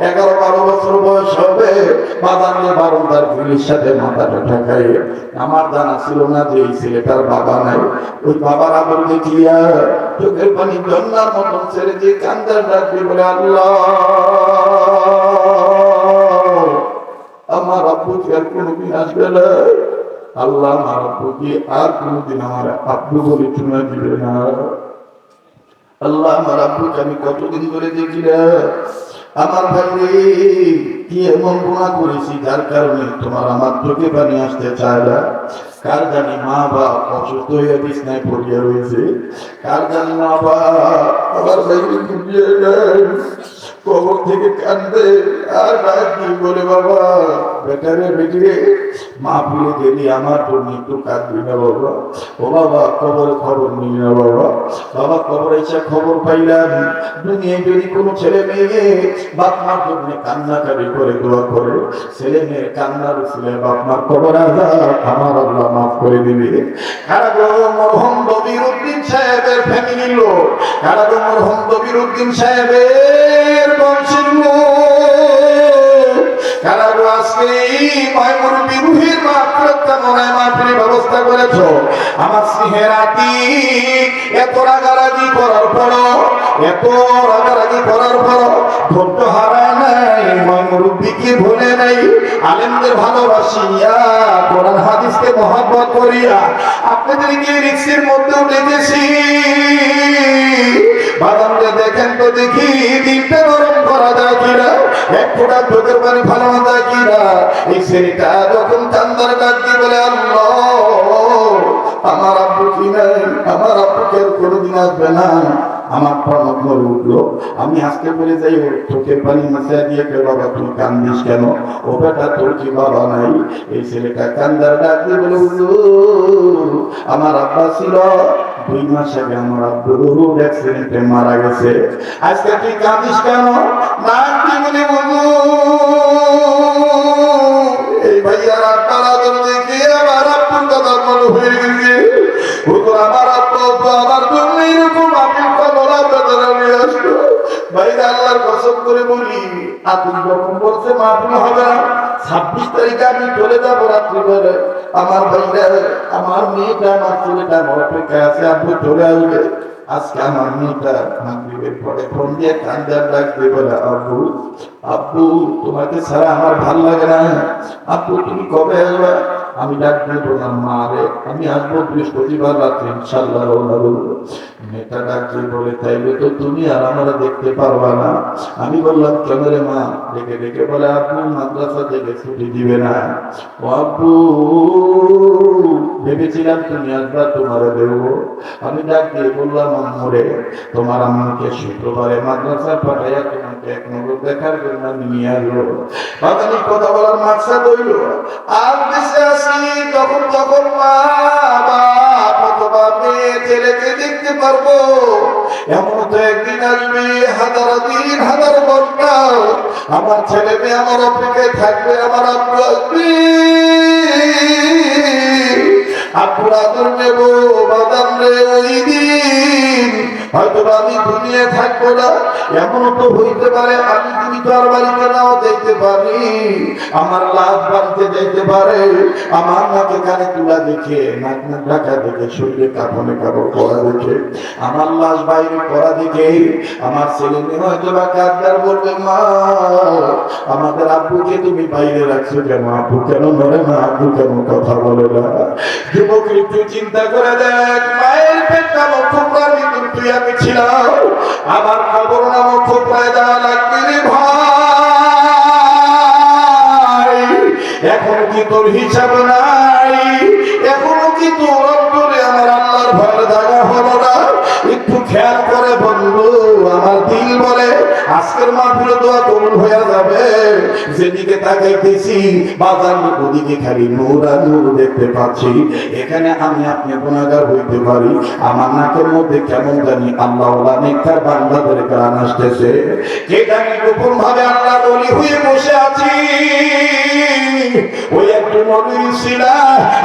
11-12 বছর বয়স হবে, বাদামের বারান্দার গুলির সাথে মাথাটা ঠেকাই। আমার জানা ছিল না যে এই ছেলেটার বাবা নাই। ওই বাবার আদর দেখিয়া চোখের পানি জন্নার মতন ছেড়ে দিয়ে কান্দার ডাক দিয়ে বলে, আল্লাহ আমার আব্বু কি আর কোনোদিন আসবে না? আল্লাহ আমার আব্বু কি আর কোনোদিন আমার আব্বু বলে চুনা দিবে না? আল্লাহ আমার আব্বুকে আমি কতদিন ধরে দেখি না। আমার ভাই কি এমন গুনাহ করেছি যার কারণে তোমার আমার চোখে পানি আসতে চায় না? কার জানি মা বাপ অসুস্থ হয়ে বিছনায় পড়িয়া রয়েছে, কার জানি মা বাপ আমার ভাইকে ঘুরিয়ে নেয়, কবর থেকে কান্দে আর ডাক দিয়ে বলে, বাবা বেটারে বেটিরে মা ফিরে গেলি আমার জন্য একটু কাঁদবি না বাবা? ও বাবা কবরে খবর নিই না বাবা? বাবা কবরে এসে খবর পাইলাম দুনিয়ায় যদি কোনো ছেলে মেয়ে বাপ মার জন্য কান্নাকাটি করে দোয়া করে, ছেলে মেয়ের কান্নার ছেলে বাপ মার কবর আযাব আমার আল্লাহ মাফ করে দিবে। কারাগো মরহুম দবিরউদ্দিন সাহেবের ফ্যামিলির লোক, কারাগো মরহুম দবিরউদ্দিন সাহেবের বংশের লোক, কারাগো আজকে এই মায়মুর বিরুহের মাফরতটা মনে মাফির ব্যবস্থা করেছো। আমার স্নেহের আতিক এত রাগারাগি করার পরও, এত রাগারাগি করার পরও ধৈর্য হারায় নাই, মুরব্বিকে ভুলে নাই, আলেমদের ভালোবাসিয়া কোরআন হাদিসকে মহব্বত করিয়া আপনাদেরকে রিক্সের মধ্যেও ডেকেছি। বাদামকে দেখেন তো দেখি দিনটা নরম করা যায় কিনা, এক ফোঁটা চোখের পানি ফালানো যায় কিনা। এই ছেলেটা যখন কান্দার ডাক দিয়ে বলে, আল্লাহ আমার আব্বু কি নাই, আমার আব্বুকে আর কোনোদিন আসবে না, আমার প্রাণ মরে উঠলো। আমি আজকে বলে যাই ওর চোখের পানি মাসা দিয়ে, বাবা তুই কান্দিস কেন? ও বেটা তোর কি বাবা নাই? এই ছেলেটা কান্দার ডাক দিয়ে বলে, আমার আব্বা ছিল 2 মাস আগে, আমার আব্বু রোড অ্যাক্সিডেন্টে মারা গেছে। আজকে তুই কাঁদিস কেন? না কি বলে এই ভাইয়ার আব্বার আদর দেখে আমার আব্বুর কথা মনে হয়ে গেছে। আমার আব্বু আমার জন্য এরকম আপিল কবলা বেদনা নিয়ে আসলো। ভাইরা আল্লাহর কসম করে বলি, আপিল যখন বলছে মাহফিল হবে না, 26 তারিখে আমি চলে যাবো রাত্রিবেলা। আমার ভাইরা আমার মেয়েটা আমার ছেলেটা আমার অপেক্ষায় আছে, আব্বু চলে আসবে। আজকে আমার মেয়েটা মাগরিবের পরে ফোন দিয়ে কান্দার ডাক দিয়ে বলে, আব্বু আব্বু তোমাকে ছাড়া আমার ভাল লাগে না, আব্বু তুমি কবে আসবে? আমি ডাক দিয়ে বললাম, মা রে আমি আসবো বৃহস্পতিবার রাত্রে ইনশাআল্লাহ রওনা দেবো। মেয়েটা ডাক দিয়ে বলে, তাইলে তো তুমি আর আমরা দেখতে পারবা না। আমি বললাম কেন রে মা? ডেকে ডেকে বলে, আব্বু মাদ্রাসা থেকে ছুটি দিবে না। ও আব্বু ভেবেছিলাম তুমি আসবা, তোমারে দেবো। আমি ডাক দিয়ে বললাম, আম্মুরে তোমার আম্মুকে শুক্রবারে মাদ্রাসা পাঠাইয়া তোমাকে এক নজর দেখার জন্য আমি নিয়ে আসবো। বাঙালি কথা বলার মাকসাদ হইল, আর দেশে আসি যখন তখন মা বাপ অথবা মেয়ে ছেলেকে দেখতে পারবো। এমন তো একদিন আসবে, হাজার দিন হাজার ঘন্টা আমার ছেলে মেয়ে আমার অপেক্ষায় থাকবে, আমার আব্বু আসবে, আব্বুর আদর নেব। বাদাম রে ওই দিন হয়তো আমি দুনিয়ায় থাকবো না, এমনও তো হইতে পারে আমি তুমি তো আর বাড়িতে নাও যাইতে পারি, আমার লাশ বাড়িতে যাইতে পারে, আমার নাকে কানে তুলা দেখে, নাক মুখ ঢাকা দেখে, শরীরে কাপড়ে কাপড় পরা দেখে, আমার লাশ বাইরে পরা দেখে আমার ছেলে মেয়ে হয়তো বা কাঁদবার বলবে, মা আমাদের আব্বুকে তুমি বাইরে রাখছো কেন, আব্বু কেন মরে না, আব্বু কেন কথা বলে না। যুবক একটু চিন্তা করে দেখ, মায়ের পেটটা খোপড়ার ভিতর তুই আমি ছিলাম, আমার খবর নামক খোপড়ায় দেওয়া লাগবে রে ভাই। এখনো কি তোর হিসাব নাই? এখনো কি তোর অন্তরে আমার আল্লাহর ভয় জাগা হলো না? একটু খেয়াল করে বন্ধু, আমার দিল বলে আজকের মাহফিলে দোয়া কবুল হয়ে যাবে। যেদিকে তাকাইতেছি বাজার ওদিকে খালি নূর আর নূর দেখতে পাচ্ছি। এখানে আমি আপনি গুনাহগার হইতে পারি, আমার নাকের মধ্যে কেমন জানি আল্লাহওয়ালা নেককার বান্দাদের গান আসতেছে। কে জানি গোপন ভাবে আল্লাহ ওলি হয়ে বসে আছি। ওই একটু নবীর ছিলা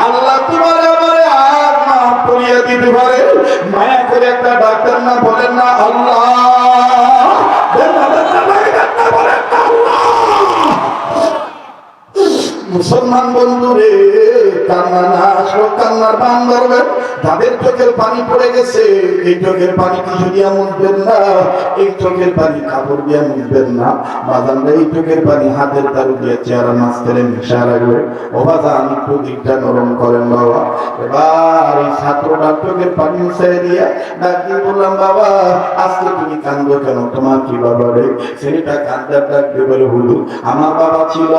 আল্লাহ তোমার আমারে আর মাফ করিয়া দিতে পারে। মায়া করে একটা ডাক্তার না বলেন না আল্লাহ, মুসলমান বন্ধু রে, কান্না না আসলো কান্নার বান ধরবে। তাদের চোখের পানি পড়ে গেছে, এই চোখের পানি কিছু দিয়া মুছবেন না, এই চোখের পানি কাপড় দিয়া মুছবেন না বাজানরা, এই চোখের পানি হাতের তালু দিয়ে চেহারা মাঝখানে মিশা রাখবে। ও বাজান একটু দিকটা নরম করেন বাবা। এবার এই ছাত্রটার চোখের পানি মুছাই দিয়া ডাক দিয়ে বললাম, বাবা আজকে তুমি কান্দো কেন, তোমার কি বাবা রে? ছেলেটা কান্দার ডাক দিয়ে বলে, হুজুর আমার বাবা ছিল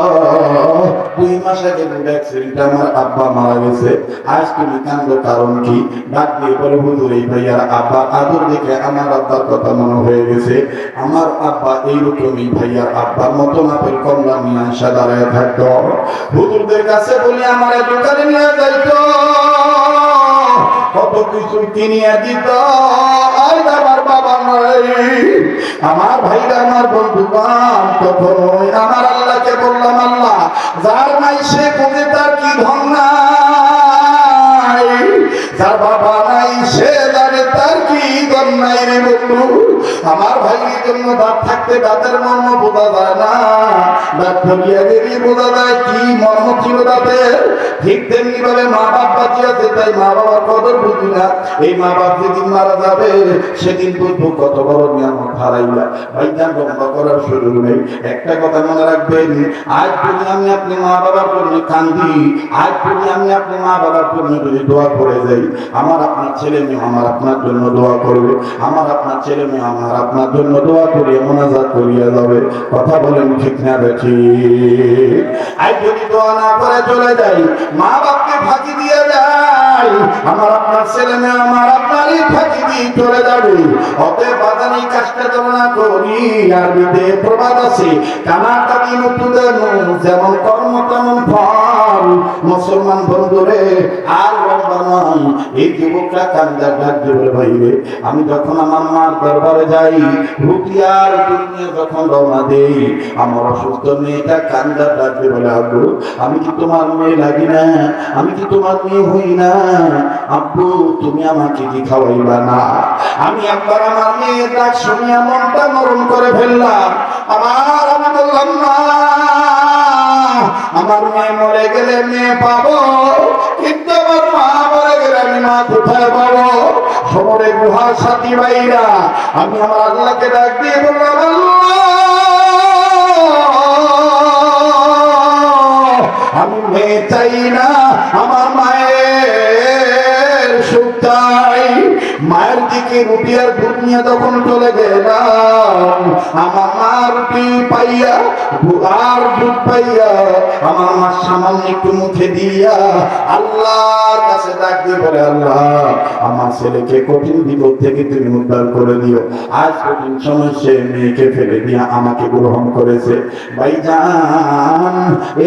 2 মাস আগে অ্যাক্সিডেন্টে আমার আব্বা মারা গেছে, আজ তুমি কান্দো কারণ কি? ডাক দিয়ে বলে, হুজুর এই ভাইয়ার আব্বা আদর দেখে আমার আব্বার কথা মনে হয়ে গেছে, আমার আব্বা এইরকমই ভাইয়ার আব্বার মতো নাপের কমলা নিয়ে আসা দাঁড়ায় থাকতো। হুজুরদের কাছে বলি আমার দোকানে নিয়ে যাইতো, কত কিছু কিনিয়ে দিত। আজ আমার বাবা নাই, আমার ভাইরা আমার বন্ধুবান, তখন আমার আল্লাহকে বললাম, আল্লাহ যার নাই সে বুঝে তার কি ধন নাই, যার বাবা নাই সে জানে তার কি ধন নাই রে বন্ধু। আমার ভাইয়ের জন্য দাঁত থাকতে দাঁতের মর্ম বোঝা যায় না, দাঁত ফলিয়া গেলে বোঝা যায় কি মর্ম ছিল দাঁতের। ঠিক তেমনি ভাবে মা বাপ বাঁচিয়ে আছে, তাই মা বাবার কদর বুঝি না। এই মা বাপ যেদিন মারা যাবে সেদিন বুঝবো কত বড় নিয়ামত হারাইলা। ভাইজান লম্বা করার সুযোগ নেই, একটা কথা মনে রাখবেন, আজ যদি আমি আপনি মা বাবার জন্য কান্দি, আজ যদি আমি আপনি মা বাবার জন্য যদি দোয়া করে যাই, আমার আপনার ছেলে মেয়ে আমার আপনার জন্য দোয়া করবে, আমার আপনার ছেলে মেয়ে আমার আপনার জন্য দোয়া করিয়ে মোনাজাত করিয়া যাবে। কথা বলেন ঠিক না বেঠি? আজ যদি দোয়া না করে চলে যাই, মা বাপকে ফাঁকি দিয়ে যায়, আমার আপনার ছেলে মেয়ে আমার আপনারই ফাঁকি দিয়ে চলে যাবে। অতএব বাদানি কাজটা না করি। আর বিদে প্রবাদ আছে, কানাকাটি মুতুদানু যেমন কর্ম তেমন ফল। মুসলমান বন্ধুরে আর লম্বা নয়, এই যুবকরা কান্দার ডাক দিয়ে ভাই রে, আমি যখন আমার মার দরবারে যাই, রুটিয়ার দুনিয়া যখন রওনা দেই, আমার অসুস্থ মেয়েটা কান্দার ডাক দিয়ে বলে, আব্বু আমি কি তোমার মেয়ে লাগি না, আমি কি তোমার মেয়ে হই না, আব্বু তুমি আমাকে কি খাওয়াইবা না? আমি একবার আমার মেয়ের ডাক শুনিয়া মনটা নরম করে ফেললাম। আবার আমি বললাম, না আমার মেয়ে মরে গেলে মেয়ে পাবো, কিন্তু আমার মা মরে গেলে আমি মা কোথায় পাবো? শহরে গুহার সাথী ভাইরা আমি আমার আল্লাহকে ডাক দিয়ে বললাম, আমি মেয়ে চাই না, আমার মায়ের সুখ চাই। মায়ের দিকে রুটি আর দুধ নিয়ে তখন চলে গেলাম, আমার মা রুটি পাইয়া আর দুধ পাইয়া আমার মা সামান্য একটু মুখে দিয়া আল্লাহর কাছে ডাক দিয়ে বলে, আল্লাহ আমার ছেলেকে কঠিন বিপদ থেকে তুমি উদ্ধার করে দিও। আজ কঠিন সময় সে মেয়েকে ফেলে দিয়া আমাকে গ্রহণ করেছে। ভাইজান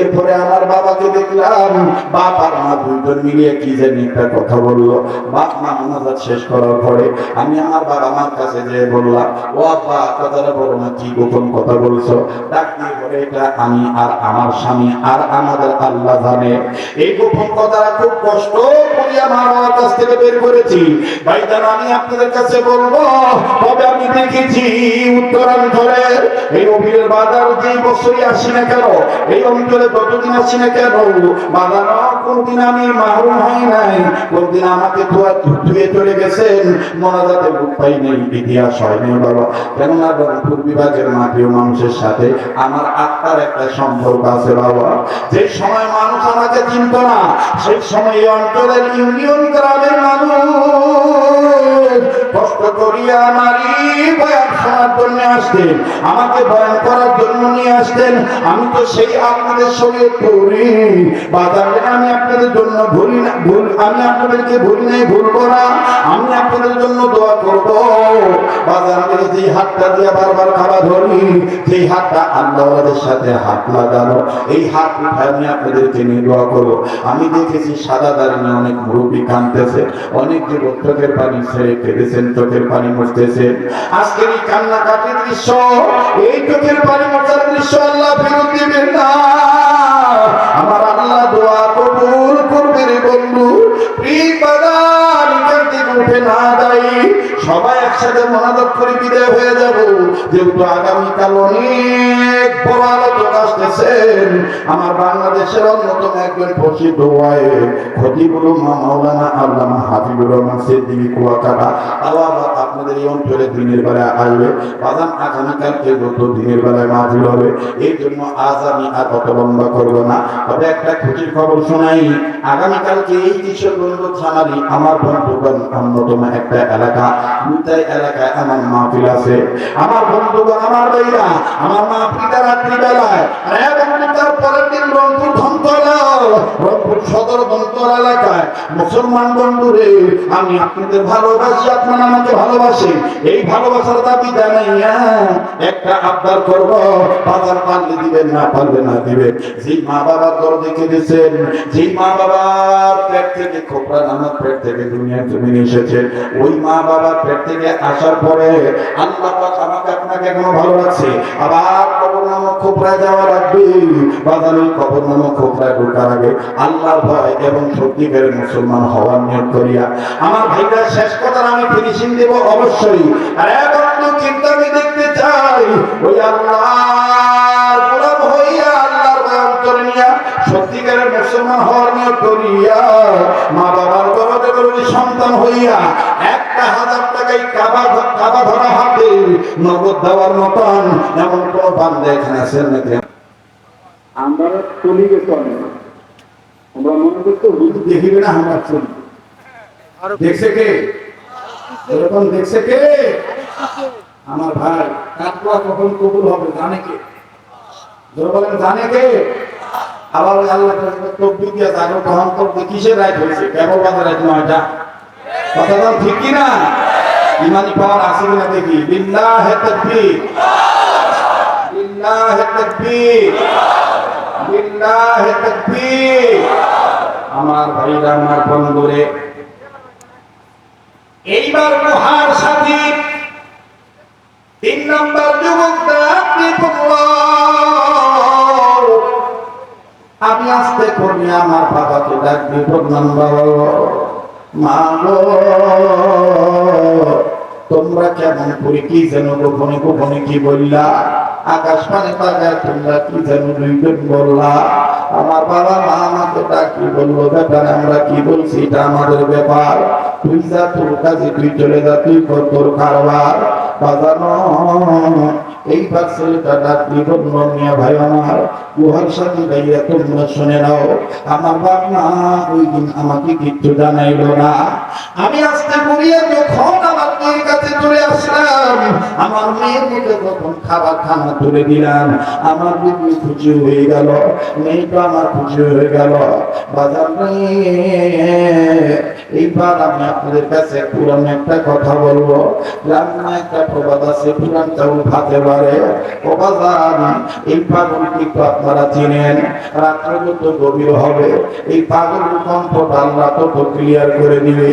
এরপরে আমার বাবাকে দেখলাম, বাপ আর মা দুইজন মিলিয়ে কি জানি একটা কথা বললো। বাপ মা মোনাজাত শেষ করার পরে আমি আমার বাবা মার কাছে যেয়ে বললাম, ও আব্বা কথাটা বলো না, কি গোপন কথা বলছো? ডাক দিয়ে বলে, এটা আমি আর আমার স্বামী আর আমাদের আল্লাহ জানে। এই গোপন কথাটা খুব কষ্ট করে আমার বাবার কাছ থেকে বের করেছি। ভাইজান, আমি আপনাদের কাছে বলবো, তবে আমি দেখেছি উত্তরাঞ্চলের এই অভিরের বাজার যে বছরই আসি না কেন, এই অঞ্চলে যতদিন আসি না কেন, বাজার কোনদিন আমি মাহরুম হই নাই, কোনদিন আমাকে ধুয়ে চলে গেছেন, মোনাজাতে বুক পাই নেই, ইতিহাস হয়নি বাবা। কেননা রংপুর বিভাগের মাটিও মানুষের সাথে আমার আত্মার একটা সম্পর্ক আছে বাবা। যে সময় মানুষ আমাকে চিনত না, সেই সময় এই অঞ্চলের ইউনিয়ন গ্রামের মানুষ কষ্ট করিয়া আমারই বয়ান শোনার জন্য আসতেন, আমাকে বয়ান করার জন্য নিয়ে আসতেন। আমি তো সেই আপনাদের সঙ্গে করি বাজার, আমি আপনাদের জন্য ভুলি না, আমি আপনাদেরকে ভুলি নাই, ভুলবো না। আমি আপনাদের জন্য দোয়া করব। বাজার থেকে যে হাতটা দিয়ে বারবার খাওয়া ধরি, যেই হাতটা আল্লাহর সাথে হাত লাগানো, এই হাত উঠে আমি আপনাদেরকে নিয়ে দোয়া করবো। আমি দেখেছি সাদা দাঁড়িয়ে অনেক মুরব্বী কাঁদতেছে, অনেক যুবক চোখের পানি ছেড়ে কেঁদেছেন, চোখের পানি মুছতেছেন। আজকের এই কান্নাকাটির দৃশ্য, এই চোখের পানি মোছার দৃশ্য আল্লাহ ফেরত দিবেন না। আমার আল্লাহ দোয়া কবুল করবে রে বন্ধু। উঠে না যাই, সবাই একসাথে মোনাজাত করে বিদায় হয়ে যাব, যেহেতু আগামীকাল অনেক বড় আলোচক আসতেছেন। আমার বাংলাদেশের অন্যতম একজন প্রসিদ্ধ খতিবুল উম্মাহ মাওলানা আল্লামা হাবিবুর রহমান সিদ্দিকী কুয়াকাটা আল্লাহ আপনাদের এই অঞ্চলে দিনের বেলায় আসবে। বাজান, আগামীকালকে যত দিনের বেলায় মাহফিল হবে, এই জন্য আজ আমি আর অত লম্বা করবো না, তবে একটা খুশির খবর শোনাই। আগামীকালকে এই কিশোরগঞ্জ থানারই আমার বন্ধুগণ অন্যতম একটা এলাকা, মুতাই এলাকায় আমার মাহফিল আছে। আমার বন্ধুগণ, আমার ভাইরা, আমার মাহফিলটা রাত্রি বেলায়, এবং তার পরের দিন রংপুর ধনতলা, রংপুর সদর ধনতলা এলাকায়। মুসলমান বন্ধুরে, আমি আপনাদের ভালোবাসি, আপনারা আমাকে ভালোবাসেন। এই ভালোবাসার দাবি জানাইয়া একটা আবদার করব, বাজার পারলে দিবেন, না পারলে না দিবেন। যে মা বাবার দর দেখে দিয়েছেন, যে মা বাবার পেট থেকে খোপরা আমার পেট থেকে দুনিয়ার জমিনে এসেছে, ওই মা বাবার পেট থেকে আসার পরে আল্লাহ পাক আমাকে আপনাকে এখনো ভালো লাগছে। আবার কবর নামক খোপরায় যাওয়া লাগবে। বাজার ওই কবর নামক খোপরায় ঢোকার আগে আল্লাহর ভয় এবং সত্যিকারের মুসলমান হওয়ার নিয়ত করিয়া আমার ভাইরা শেষ কথা আমি ফিনিশিং দেব অবশ্যই। আর এখন কিন্তু আমি দেখতে চাই ওই আল্লাহর গোলাম হইয়া, আল্লাহর ভয় অন্তরে নিয়া সত্যিকারের মুসলমান হওয়ার নিয়ত করিয়া মা বাবার গর্ভে গর্ভে সন্তান হইয়া ১,০০০ টাকায় কাবা ধরা হাতে নগদ দেওয়ার মতন এমন কোন বান্দা এখানে আছেন নাকি? আমরা চলি গেছি, আমরা মনে করতে দেখিবে না আমরা চলি। দেখছে কে? এরকম দেখছে কে? আমার ভাই, কাতলা কখন কবুল হবে জানে কে? বলেন জানে কে? আবার আল্লাহ তকবীর দিয়ে জাগর গ্রহণ করতে কিসের রাইট হয়েছে? কেবল বাজার রাইট নয়, এটা কথা ঠিক কিনা? ইমানি পাওয়ার আছে কিনা দেখি। বিল্লাহে তাকবীর, বিল্লাহে তাকবীর, বিল্লাহে তাকবীর। আমার ভাইরা, আমার বন্ধুরে, এইবার মহার সাথী ৩ নম্বর যুবকটা আপনি আমি আস্তে করি আমার বাবাকে ডাকবি, বললাম বাবা, মা গো, তোমরা কেমন করে কি যেন গোপনে গোপনে কি বললা, আকাশ পানে পাগায় তোমরা কি যেন দুইজন বললা। আমার বাবা মা আমাকে ডাকি বললো, ব্যাপারে আমরা কি বলছি এটা আমাদের ব্যাপার, তুই যা তোর কাজে, তুই চলে যা, তুই কর তোর কারবার। বাজানো এইবার ছেলেটা ডাকি বলল, মিয়া ভাই আমার, গুহার সাথে গাইয়া তোমরা শুনে নাও, আমার বাপ মা ওই দিন আমাকে কিচ্ছু জানাইলো না। আমি আস্তে করিয়া যখন আমার মায়ের কাছে চলে আসলাম, আমার মেয়ের মুখে যখন খাবার খানা তুলে দিলাম, আমার বিবি খুশি হয়ে গেল, মেয়েটা আমার খুশি হয়ে গেল। বাজার এইবার আমি আপনাদের কাছে পুরান একটা কথা বলবো। রান্না একটা প্রবাদ আছে, পুরান চাউল ভাতে পারে। ও বাজার, এই পাগলটি তো আপনারা চিনেন। রাত্রে যত গভীর হবে, এই পাগল কণ্ঠটা আল্লাহ তত ক্লিয়ার করে দিবে।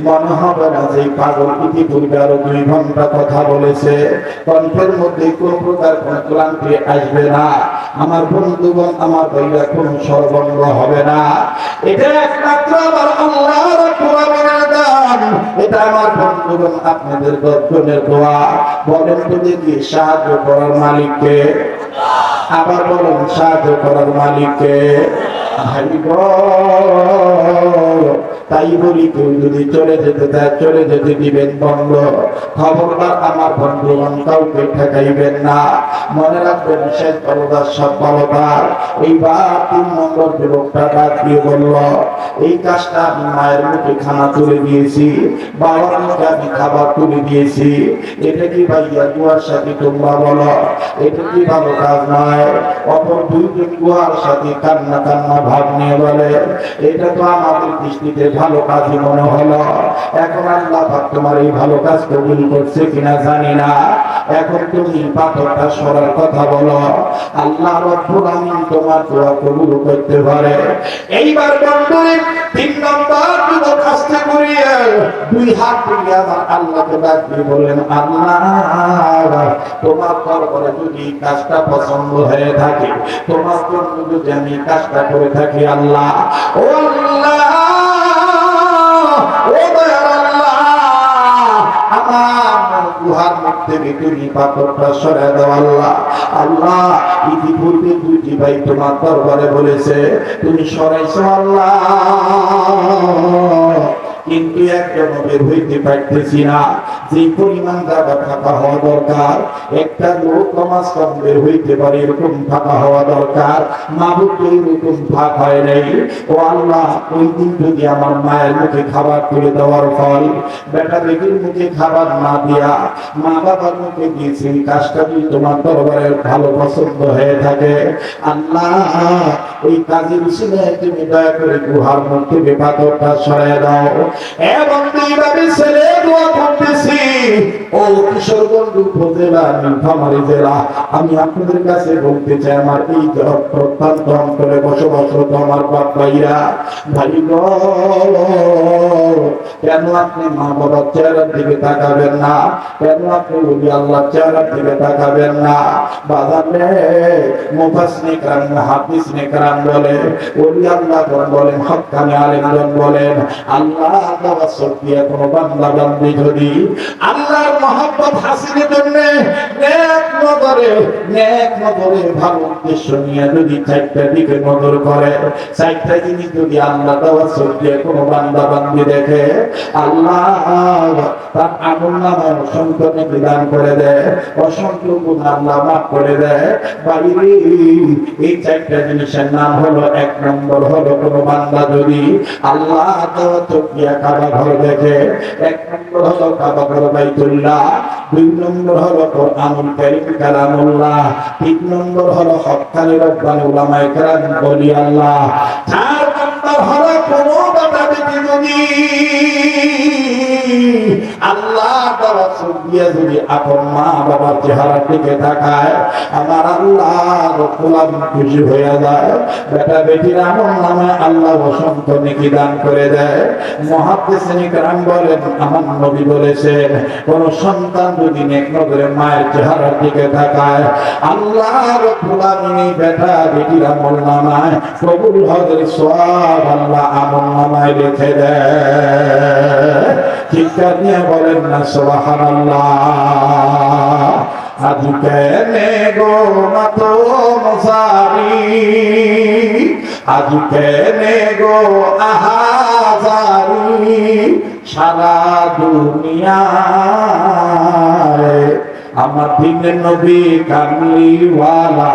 মনে হবে না যে এই পাগল ইতিপূর্বে আরো 2 ঘন্টা কথা বলেছে। কণ্ঠের মধ্যে কোন প্রকার কোন ক্লান্তি আসবে না। আমার বন্ধুগণ, আমার ভাইরা, কোন সর্বঙ্গ হবে না। এটা একমাত্র আমার আল্লাহ রাব্বুল আলামিনের দান। এটা আমার বন্ধুগণ, আপনাদের দর্শনের দোয়া। বলেন তো দেখি, সাহায্য করার মালিককে? আবার বলেন, সাহায্য করার মালিককে? তাই বলি, কেউ যদি চলে যেতে চায়, চলে যেতে দিবেন বন্ধ। খবরদার আমার বন্ধুগণ, কাউকে ঠেকাইবেন না। মনে রাখবেন, শেষ বলদার সব বলদার। এইবার 3 নম্বর যুবকটা ডাক দিয়ে বলল, এই কাজটা আমি মায়ের মুখে খানা তুলে দিয়েছি, বাবার মুখে আমি খাবার তুলে দিয়েছি। এটা কি ভাইয়া দুয়ার সাথে তোমরা বলো? এটা কি ভালো কাজ নয়? অপর 2জন গুহার সাথে কান্না কান্না ভাব নিয়ে বলে, এটা তো আমাদের দৃষ্টিতে ভালো কাজই মনে হলো। এখন আল্লাহ পাক তোমার এই ভালো কাজ কবুল করছে কিনা জানি না। এখন তুমি পাথরটা সরার কথা বলো, আল্লাহ রাব্বুল আমিন তোমার দোয়া কবুল করতে পারে। এইবার বন্ধুরে 3 নম্বর যুবক কাজটা করিয়ে 2 হাত তুলে আমার আল্লাহকে ডাক দিয়ে বললেন, আল্লাহ, তোমার দরবারে যদি কাজটা পছন্দ হয়ে থাকে, তোমার জন্য যদি আমি কাজটা করে থাকি, আল্লাহ, ও আল্লাহ, ও দয়ার আল্লাহ, আমার গুহার মধ্যে তুমি পাথরটা সরায় দাও আল্লাহ। আল্লাহ, ইতিপূর্বে 2টি ভাই তোমার দরবারে বলেছে, তুমি সরাইছো আল্লাহ, কিন্তু একজন বের হইতে পারতেছি না। যে পরিমাণ জায়গা ফাঁকা হওয়া দরকার, একটা লোক কমাস কম বের হইতে পারে, এরকম ফাঁকা হওয়া দরকার। মাহবুব এরকম ফাঁক হয় নাই। ও আল্লাহ, ওই দিন যদি আমার মায়ের মুখে খাবার তুলে দেওয়ার ফল বেটা বেটির মুখে খাবার না দিয়া মা বাবার মুখে দিয়েছি, কাজটা যদি তোমার দরবারে ভালো পছন্দ হয়ে থাকে, আল্লাহ, ওই কাজের ছেলে তুমি দয়া করে গুহার মধ্যে পাথরটা সরাই দাও। এবং এইভাবে ছেলে দোয়া করতেছি। ও কিশোরগঞ্জ উপজেলা, নীলফামারী জেলা, আমি আপনাদের কাছে বলতে চাই, আমার এই প্রত্যন্ত অঞ্চলে বসবাসরত আমার বাপ ভাইরা, ভাই গো, কেন আপনি মা বাবার চেহারার দিকে তাকাবেন না? কেন আপনি ওলি আল্লাহর চেহারার দিকে তাকাবেন না? বাজারে মুফাসসির کرام, মুহাদ্দিস کرام বলে, ওলি আল্লাহগণ বলেন, হক্কানি আলেমগণ বলেন, আল্লাহ তাওয়াসসুল দিয়ে কোন বান্দা বান্দি যদি আল্লাহর মহব্বত হাসিলের জন্য নেক নজরে ভালো উদ্দেশ্য নিয়ে যদি 4টা দিকে নজর করে, 4টা জিনিস যদি আল্লাহ তাওয়াসসুল দিয়ে কোন বান্দা বান্দি দেখে, আল্লাহ তার আমলনামায় অসংখ্য নেকি দান করে দেয়, অসংখ্য গুনাহ আল্লাহ মাফ করে দেয়। বাইরে এই 4টা জিনিসের নাম হলো, 1 নম্বর হলো, কোন বান্দা যদি আল্লাহ তাওয়াসসুল দিয়ে কাবা ঘর দেখে, 1 নম্বর হলো কাবা ঘর বাইতুল্লাহ, 2 নম্বর হলো কোরআনুল কারীম কালামুল্লাহ, 3 নম্বর হলো হক্কানি রব্বানি উলামায়ে কেরাম ওলি আল্লাহ, 4 নম্বর হলো কোন বাবা বেটি যদি আল্লাহ তাওয়াসসুল দিয়ে যদি আপন মা বাবার চেহারার দিকে তাকায়, আমার আল্লাহ রাব্বুল আলামিন খুশি হয়ে যায়। বেটা বেটির আমলনামায় আল্লাহ অসংখ্য নেকি দান করে দেয়। মুহাদ্দিসিন کرام বলেন, আমার নবী বলেছেন, কোন সন্তান যদি নেক নজরে মায়ের চেহারার দিকে তাকায়, আল্লাহ রাব্বুল আলামিন বেটা বেটির আমলনামায় কবুল হজের সওয়াব আল্লাহ আমলনামায় লিখে দেয়। চিৎকার নিয়ে বলেন না সুবহানাল্লাহ। আজ কেনে গো মাতো মসারি, আজ কেনে গো আহাজারি, সারা দুনিয়ায় আমার দিনের নবী কামলিওয়ালা,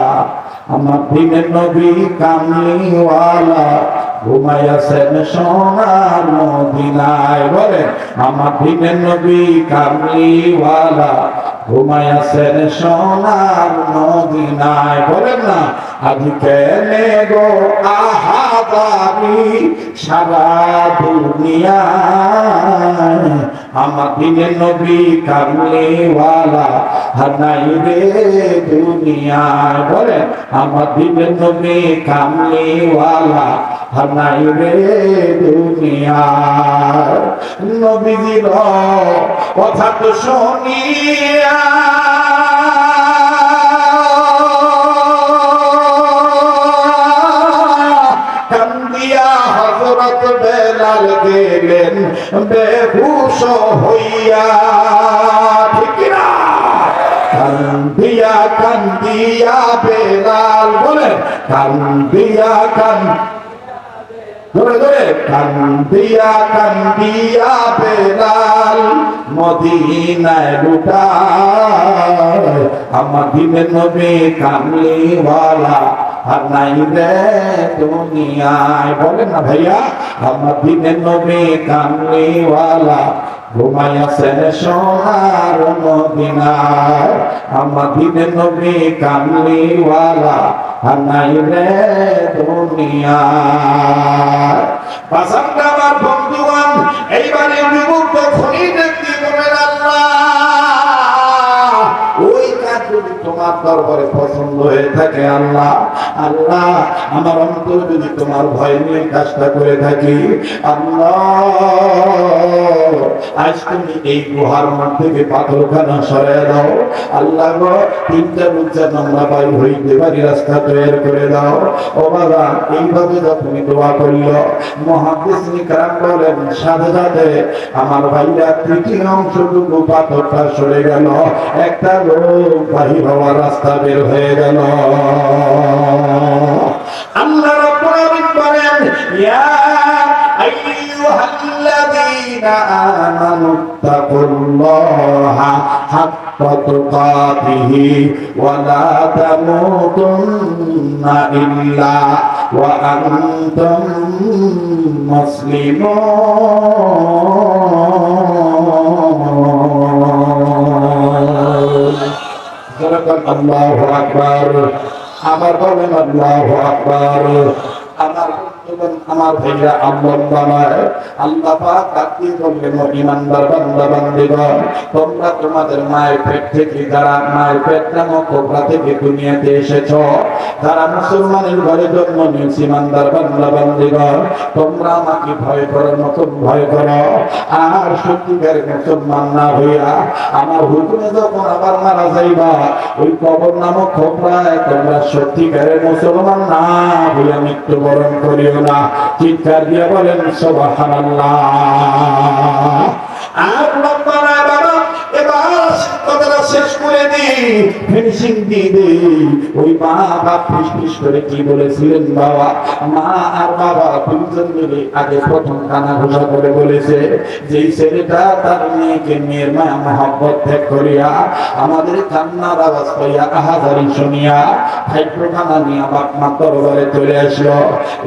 আমার দিনের নবী কামলিওয়ালা ঘুমাইয়াছেন সোনার মদিনায়। বলে, আমার দিনের নবী কামলিওয়ালা ঘুমাইয়াছেন সোনার মদিনায়। বলেন না আজ কেনে গো আহাদারি সারা দুনিয়ায়, আমার দিনের নবী কামলিওয়ালা হানাই রে দুনিয়ায়। বলেন আমার দিনের নবী কামলিওয়ালা হানাই রে দুনিয়ায়। নবীজির কথা তো শুনিয়া কান্দিয়া হযরত বেলাল গেলেন বেহুশ হইয়া। ঠিক না? কান্দিয়া কান্দিয়া বেলাল, বলেন কান্দিয়া ধরে ধরে কান্দিয়া কান্দিয়া বেলাল মদিনায় লুটায়, আমার দিনের নবী কামলিওয়ালা আর নাই রে দুনিয়ায়। বলেন না ভাইয়া আমার দিনের নবী কামলিওয়ালা ঘুমাইয়াছেন সোনার মদিনায়, আমার দিনের নবী কামলিওয়ালা আর নাই রে দুনিয়ায়। বাসানটা আমার বন্ধুগণ, এইবারে বিমুখ তখনই দেখতে বলেন আল্লাহ ওই কাজ যদি তোমার দরবারে পছন্দ হয়ে থাকে, আল্লাহ আল্লাহ আমার অন্তর যদি তোমার ভয় নিয়ে কাজটা করে থাকি, আল্লাহ আজ তুমি এই গুহার মধ্যে থেকে পাথরখানা সরাই দাও। আল্লাহ গো তিনটা লুচ্চা নোংরা বাই হইতে পারি রাস্তা তৈরি করে দাও। ও বাবা এইভাবে যখন দোয়া করিল, মুহাদ্দিস ইকরাম বলেন সাথে সাথে আমার ভাইরা তৃতীয় অংশটুকু পাথরটা সরে গেল, একটা লোক বাহির হওয়ার রাস্তা বের হয়ে গেল। আল্লাহ রাব্বুল আলামিন বলেন ইয়া আইয়ুহাল্লাযীনা আমানুত্তাকুল্লাহা হাক্কা তুকাতিহি ওয়া লা তামুতুন্না ইল্লা ওয়া আনতুম মুসলিমুন। আল্লাহু আকবার। আবার বলেন আল্লাহু আকবার। আমার ভাইরা আল্লাহ পাক ডাকতে বললেন ঈমানদার বান্দা বান্দীগণ, তোমরা তোমাদের মায়ের পেট থেকে, যারা মায়ের পেট নামক কোবরা থেকে দুনিয়াতে এসেছো, যারা মুসলমানের ঘরে জন্ম নিয়েছে, ঈমানদার বান্দা বান্দীগণ তোমরা আমাকে ভয় করো, নতুন ভয় করো। আর সত্যিকার মুসলমান না হইয়া আমার হুকুমে যখন আবার মারা যাইবা, ওই কবর নামক কোবরায় তোমরা সত্যিকারের মুসলমান না হইয়া মৃত্যুবরণ করিও না। চিৎকার দিয়ে বলেন সুবহানাল্লাহ। আর বাবা এবার কথাটা শেষ করে দিই, ফিনিশিং দিয়ে দিই। ওই মা বাপ ফিস করে কি বলেছিলেন বাবা? মা আর বাবা দুজন মিলে আগে প্রথম কানা ঘোষা করে বলেছে যে ছেলেটা তার মেয়েকে মেয়ের মায়া মহব্বত ত্যাগ করিয়া আমাদের কান্নার আওয়াজ পাইয়া আহাজারি শুনিয়া খাইপ্রখানা নিয়ে বাপ মা দরবারে চলে আসলো।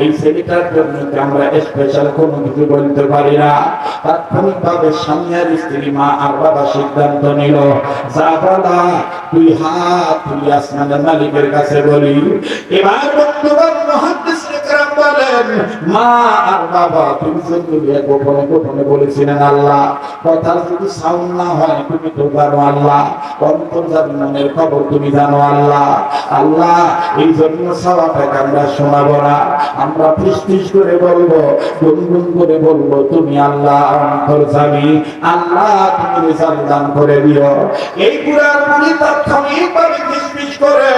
এই ছেলেটার জন্য আমরা স্পেশাল কোনো কিছু বলতে পারি না। তাৎক্ষণিকভাবে স্বামী আর স্ত্রী মা আর বাবা সিদ্ধান্ত নিল, যা বলা তুই হাত তুলি আসমানের মালিকের কাছে বলি। এবার বন্ধুগণ মুহাদ্দিস ইকরাম বলেন মা আর বাবা দুইজন মিলে গোপনে গোপনে বলেছিলেন আল্লাহ কথার যদি সাউন্ড না হয় তুমি তো জানো আল্লাহ, অন্তর্জামী মনের খবর তুমি জানো আল্লাহ। আল্লাহ এই জন্য সওয়াবটাকে আমরা শোনাবো না, আমরা ফিস করে বলবো, গুনগুন করে বলবো তুমি আল্লাহ অন্তর্জামী, আল্লাহ তুমি রিজাল্ট দান করে দিও। এই পুরার পুরি তাৎক্ষণিকভাবে ফিস করে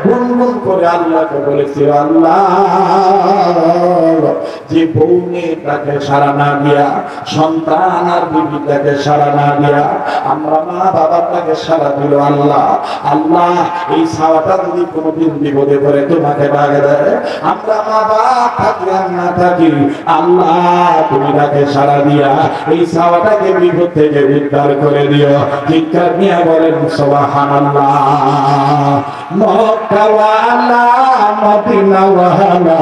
গুনগুন করে আল্লাহকে বলেছি আল্লাহ যে বউনে তাকে সারা না দিয়া, সন্তান আর বিবি তাকে সারা না দিয়া, আমরা মা বাবার তাকে সারা দিল আল্লাহ। আল্লাহ এই সাওয়াটা যদি কোনোদিন বিপদে পড়ে তোমাকে ডাকে দেয়, আমরা মা বাপ থাকি আর না থাকি, আল্লাহ তুমি তাকে সারা দিয়া এই সাওয়াটাকে বিপদ থেকে উদ্ধার করে দিও। চিৎকার নিয়ে বলেন সুবহানাল্লাহ। মক্কা ওয়ালা মদিনা ওয়ালা